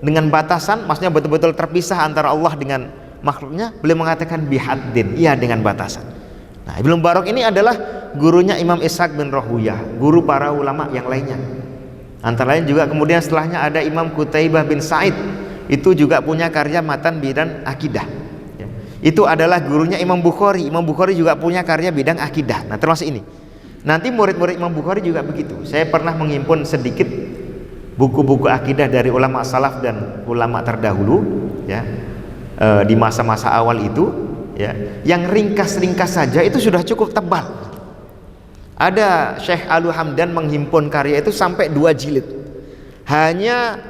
dengan batasan, maksudnya betul-betul terpisah antara Allah dengan makhluknya. Beliau mengatakan bihaddin, iya dengan batasan. Nah, Ibnu Mubarak ini adalah gurunya Imam Ishaq bin Rahuyah, guru para ulama yang lainnya. Antara lain juga kemudian setelahnya ada Imam Qutaibah bin Sa'id, itu juga punya karya matan bidang akidah. Itu adalah gurunya Imam Bukhari. Imam Bukhari juga punya karya bidang akidah. Nah, termasuk ini. Nanti murid-murid Imam Bukhari juga begitu. Saya pernah menghimpun sedikit buku-buku akidah dari ulama salaf dan ulama terdahulu, ya, di masa-masa awal itu, ya, yang ringkas-ringkas saja itu sudah cukup tebal. Ada Syekh Alu Hamdan menghimpun karya itu sampai 2 jilid. Hanya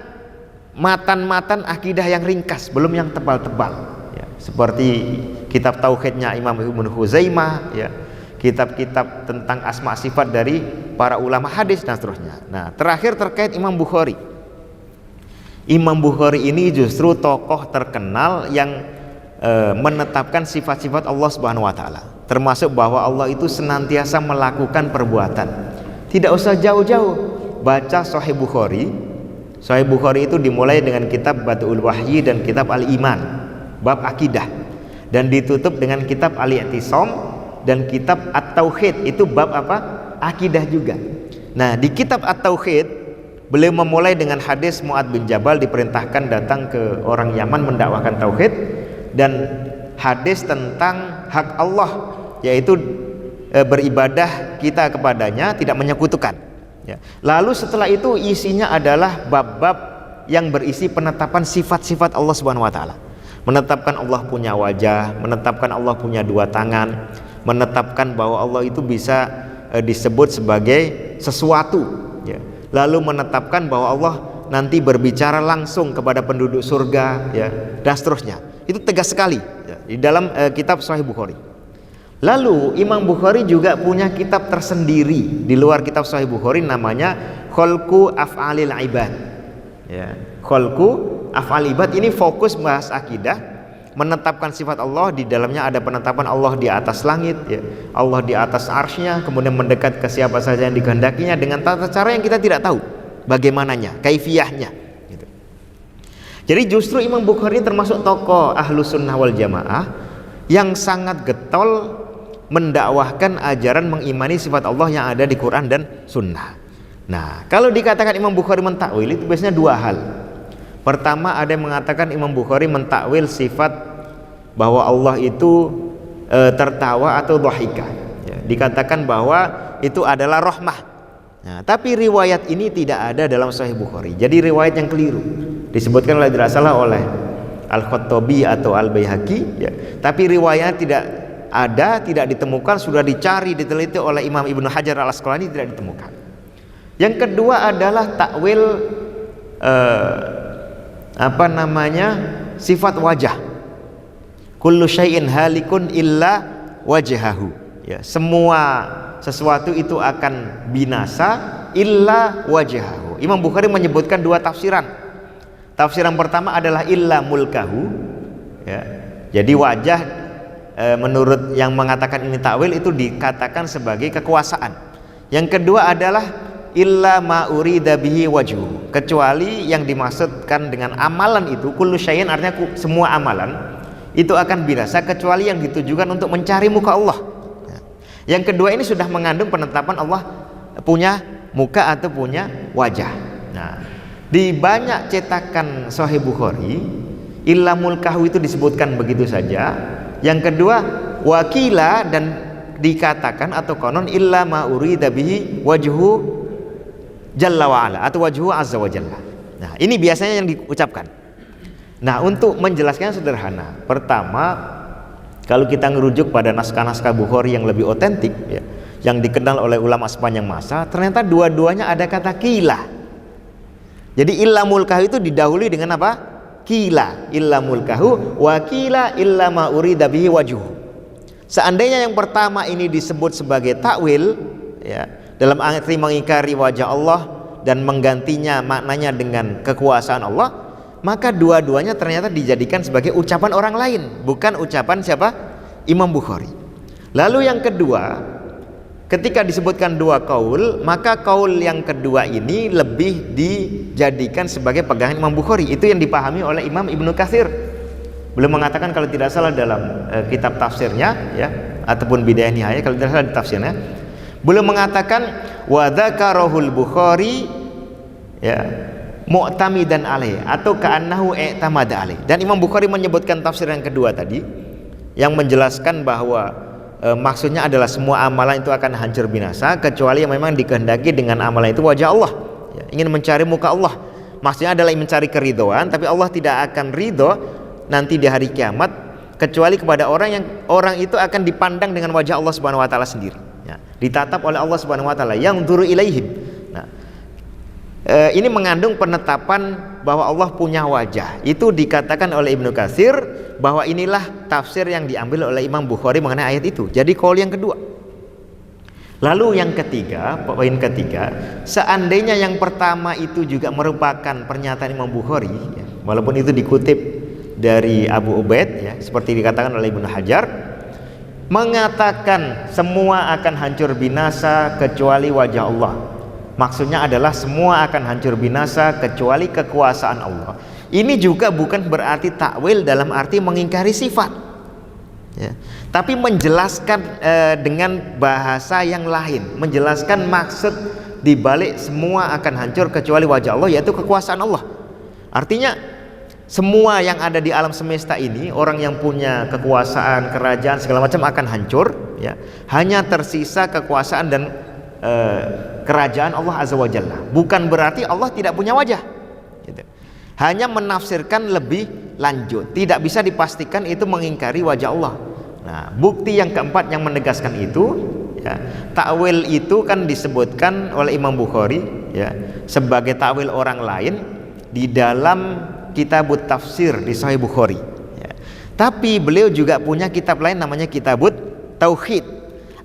matan-matan akidah yang ringkas, belum yang tebal-tebal. Seperti kitab tauhidnya Imam Ibnu Huzaimah, ya, kitab-kitab tentang asma sifat dari para ulama hadis dan seterusnya. Nah, terakhir terkait Imam Bukhari. Imam Bukhari ini justru tokoh terkenal yang menetapkan sifat-sifat Allah Subhanahu wa taala, termasuk bahwa Allah itu senantiasa melakukan perbuatan. Tidak usah jauh-jauh, baca Sahih Bukhari. Sahih Bukhari itu dimulai dengan kitab Badaul Wahyi dan kitab Al-Iman, bab akidah, dan ditutup dengan kitab Al-I'tisam dan kitab At-Tauhid, itu bab apa? Akidah juga. Nah, di kitab At-Tauhid beliau memulai dengan hadis Mu'adz bin Jabal diperintahkan datang ke orang Yaman mendakwahkan tauhid, dan hadis tentang hak Allah, yaitu beribadah kita kepadanya, tidak menyekutukan, ya. Lalu setelah itu isinya adalah bab-bab yang berisi penetapan sifat-sifat Allah Subhanahu wa taala. Menetapkan Allah punya wajah, menetapkan Allah punya 2 tangan, menetapkan bahwa Allah itu bisa disebut sebagai sesuatu, ya. Lalu menetapkan bahwa Allah nanti berbicara langsung kepada penduduk surga, ya, dan seterusnya. Itu tegas sekali, ya, di dalam kitab Sahih Bukhari. Lalu Imam Bukhari juga punya kitab tersendiri di luar kitab Sahih Bukhari, namanya Khalqu Af'alil Ibad, ya. Khalqu Af'al Ibad ini fokus bahas akidah, menetapkan sifat Allah. Di dalamnya ada penetapan Allah di atas langit, ya, Allah di atas arsy-Nya, kemudian mendekat ke siapa saja yang dikehendakinya dengan tata cara yang kita tidak tahu bagaimananya, kaifiyahnya, gitu. Jadi justru Imam Bukhari termasuk tokoh Ahlus Sunnah wal Jamaah yang sangat getol mendakwahkan ajaran mengimani sifat Allah yang ada di Quran dan Sunnah. Nah, kalau dikatakan Imam Bukhari mentakwil, itu biasanya 2 hal. Pertama, ada yang mengatakan Imam Bukhari mentakwil sifat bahwa Allah itu tertawa atau dhahika, ya. Dikatakan bahwa itu adalah rahmah, Nah, tapi riwayat ini tidak ada dalam Sahih Bukhari. Jadi riwayat yang keliru. Disebutkan oleh tidak salah oleh Al-Khattabi atau Al-Baihaqi, ya. Tapi riwayat tidak ada, tidak ditemukan, sudah dicari, diteliti oleh Imam Ibnu Hajar Al-Asqalani, tidak ditemukan. Yang kedua adalah takwil sifat wajah. Kullu syai'in halikun illa wajhahu. Ya, semua sesuatu itu akan binasa illa wajhahu. Imam Bukhari menyebutkan dua tafsiran. Tafsiran pertama adalah illa mulkahu, ya. Jadi wajah menurut yang mengatakan ini takwil itu dikatakan sebagai kekuasaan. Yang kedua adalah illa ma urida bihi wajhu, kecuali yang dimaksudkan dengan amalan itu kullu syai'in, artinya semua amalan itu akan binasa kecuali yang ditujukan untuk mencari muka Allah. Yang kedua ini sudah mengandung penetapan Allah punya muka atau punya wajah. Nah, di banyak cetakan Sahih Bukhari illa mulkahu itu disebutkan begitu saja. Yang kedua wakila, dan dikatakan atau konon illa ma urida bihi wajhu jalla wa ala atau wajhu azza wa jalla. Nah, ini biasanya yang diucapkan. Nah, untuk menjelaskannya sederhana. Pertama, kalau kita ngerujuk pada naskah-naskah Bukhari yang lebih otentik, ya, yang dikenal oleh ulama sepanjang masa, ternyata dua-duanya ada kata kila. Jadi illa mulkahu itu didahului dengan apa? Kila, illa mulkahu wa kila illa ma urida bihi wajhu. Seandainya yang pertama ini disebut sebagai takwil, ya, dalam arti mengingkari wajah Allah dan menggantinya maknanya dengan kekuasaan Allah, maka dua-duanya ternyata dijadikan sebagai ucapan orang lain, bukan ucapan siapa? Imam Bukhari. Lalu yang kedua, ketika disebutkan dua kaul, maka kaul yang kedua ini lebih dijadikan sebagai pegangan Imam Bukhari. Itu yang dipahami oleh Imam Ibnu Katsir. Beliau mengatakan kalau tidak salah dalam kitab tafsirnya, ya, ataupun Bidayah Nihayah, kalau tidak salah di tafsirnya, beliau mengatakan wa dzakarahul Bukhari, ya, mu'tamidan alaih atau ka'annahu i'tamada alaih. Dan Imam Bukhari menyebutkan tafsir yang kedua tadi yang menjelaskan bahwa maksudnya adalah semua amalan itu akan hancur binasa kecuali yang memang dikehendaki dengan amalan itu wajah Allah, ya, ingin mencari muka Allah. Maksudnya adalah mencari keridhaan, tapi Allah tidak akan ridho nanti di hari kiamat kecuali kepada orang itu akan dipandang dengan wajah Allah Subhanahu wa taala sendiri, ya, ditatap oleh Allah Subhanahu wa taala yang dzuru ilaihim. Nah, ini mengandung penetapan bahwa Allah punya wajah. Itu dikatakan oleh Ibnu Katsir bahwa inilah tafsir yang diambil oleh Imam Bukhari mengenai ayat itu. Jadi qaul yang kedua. Lalu yang ketiga, poin ketiga, seandainya yang pertama itu juga merupakan pernyataan Imam Bukhari, ya, walaupun itu dikutip dari Abu Ubaid, ya, seperti dikatakan oleh Ibnu Hajar, mengatakan semua akan hancur binasa kecuali wajah Allah. Maksudnya adalah semua akan hancur binasa kecuali kekuasaan Allah. Ini juga bukan berarti takwil dalam arti mengingkari sifat, ya, tapi menjelaskan dengan bahasa yang lain, menjelaskan maksud dibalik semua akan hancur kecuali wajah Allah, yaitu kekuasaan Allah. Artinya semua yang ada di alam semesta ini, orang yang punya kekuasaan, kerajaan segala macam akan hancur, ya. Hanya tersisa kekuasaan dan kerajaan Allah Azza wa Jalla. Bukan berarti Allah tidak punya wajah, gitu. Hanya menafsirkan lebih lanjut. Tidak bisa dipastikan itu mengingkari wajah Allah. Nah, bukti yang keempat yang menegaskan itu, ya, takwil itu kan disebutkan oleh Imam Bukhari, ya, sebagai takwil orang lain di dalam kitabut tafsir di Sahih Bukhari, ya. Tapi beliau juga punya kitab lain namanya Kitabut Tauhid.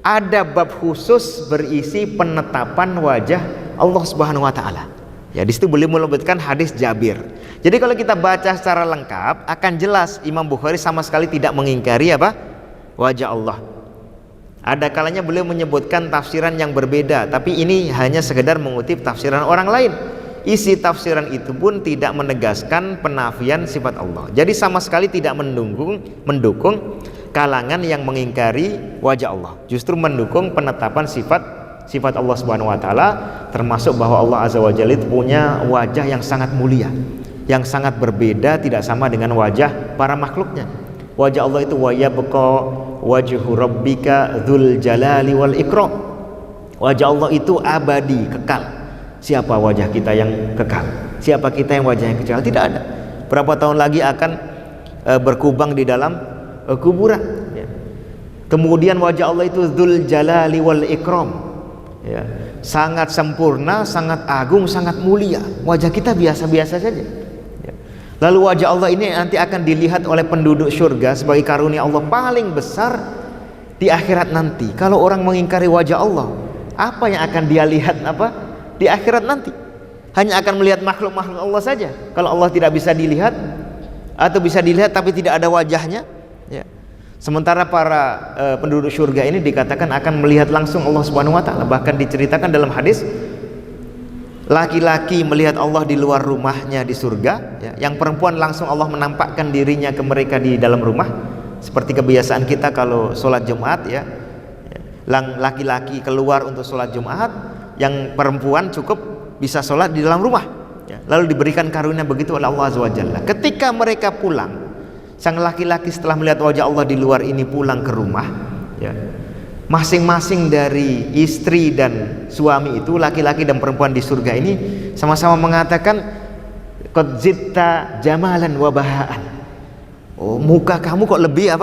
Ada bab khusus berisi penetapan wajah Allah Subhanahu wa taala. Ya, di situ beliau menyebutkan hadis Jabir. Jadi kalau kita baca secara lengkap akan jelas Imam Bukhari sama sekali tidak mengingkari apa? Wajah Allah. Ada kalanya beliau menyebutkan tafsiran yang berbeda, tapi ini hanya sekedar mengutip tafsiran orang lain. Isi tafsiran itu pun tidak menegaskan penafian sifat Allah. Jadi sama sekali tidak mendukung kalangan yang mengingkari wajah Allah, justru mendukung penetapan sifat Allah Subhanahu wa taala, termasuk bahwa Allah Azza wa Jalla punya wajah yang sangat mulia, yang sangat berbeda, tidak sama dengan wajah para makhluknya. Wajah Allah itu wa yabqa wajhu rabbika dzul jalali wal ikram. Wajah Allah itu abadi, kekal. Siapa wajah kita yang kekal? Siapa kita yang wajahnya kekal? Tidak ada. Berapa tahun lagi akan berkubang di dalam kuburan, ya. Kemudian wajah Allah itu dzul jalali wal ikram, ya. Sangat sempurna, sangat agung, sangat mulia. Wajah kita biasa-biasa saja, ya. Lalu wajah Allah ini nanti akan dilihat oleh penduduk surga sebagai karunia Allah paling besar di akhirat nanti. Kalau orang mengingkari wajah Allah, apa yang akan dia lihat di akhirat nanti? Hanya akan melihat makhluk-makhluk Allah saja. Kalau Allah tidak bisa dilihat, atau bisa dilihat tapi tidak ada wajahnya, ya. Sementara para penduduk surga ini dikatakan akan melihat langsung Allah Subhanahu wa taala. Bahkan diceritakan dalam hadis, laki-laki melihat Allah di luar rumahnya di surga, ya. Yang perempuan langsung Allah menampakkan dirinya ke mereka di dalam rumah. Seperti kebiasaan kita kalau sholat Jumat, ya. Laki-laki keluar untuk sholat Jumat, yang perempuan cukup bisa sholat di dalam rumah, ya. Lalu diberikan karunia begitu oleh Allah Azza wa Jalla. Ketika mereka pulang, sang laki-laki setelah melihat wajah Allah di luar ini pulang ke rumah, ya, masing-masing dari istri dan suami itu, laki-laki dan perempuan di surga ini sama-sama mengatakan, qad zitta jamalan wa bahaan. Oh, muka kamu kok lebih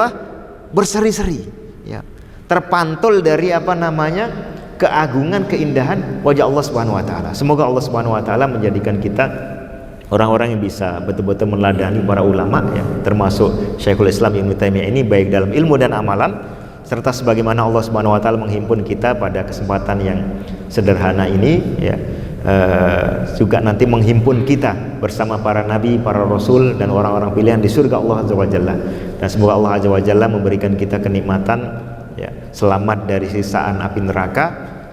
berseri-seri, ya. Terpantul dari keagungan, keindahan wajah Allah Subhanahu wa taala. Semoga Allah Subhanahu wa taala menjadikan kita orang-orang yang bisa betul-betul meneladani para ulama, ya, termasuk Syekhul Islam Ibnu Taimiyah ini, baik dalam ilmu dan amalan, serta sebagaimana Allah Subhanahu wa taala menghimpun kita pada kesempatan yang sederhana ini, ya, juga nanti menghimpun kita bersama para nabi, para rasul dan orang-orang pilihan di surga Allah Azza wa Jalla. Dan semoga Allah Azza wa Jalla memberikan kita kenikmatan, ya, selamat dari sisaan api neraka,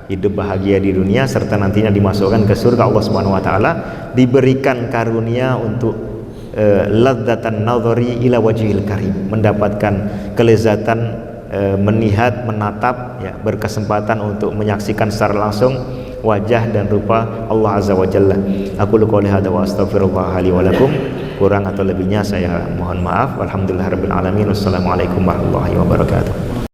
hidup bahagia di dunia, serta nantinya dimasukkan ke surga Allah Subhanahu wa taala, diberikan karunia untuk ladzatan nadhari ila wajhil karim, mendapatkan kelezatan melihat, menatap, ya, berkesempatan untuk menyaksikan secara langsung wajah dan rupa Allah Azza wa Jalla. Aku qouli hadza wa astaghfirullah li wa lakum. Kurang atau lebihnya saya mohon maaf. Walhamdulillahirabbil alamin. Wassalamualaikum warahmatullahi wabarakatuh.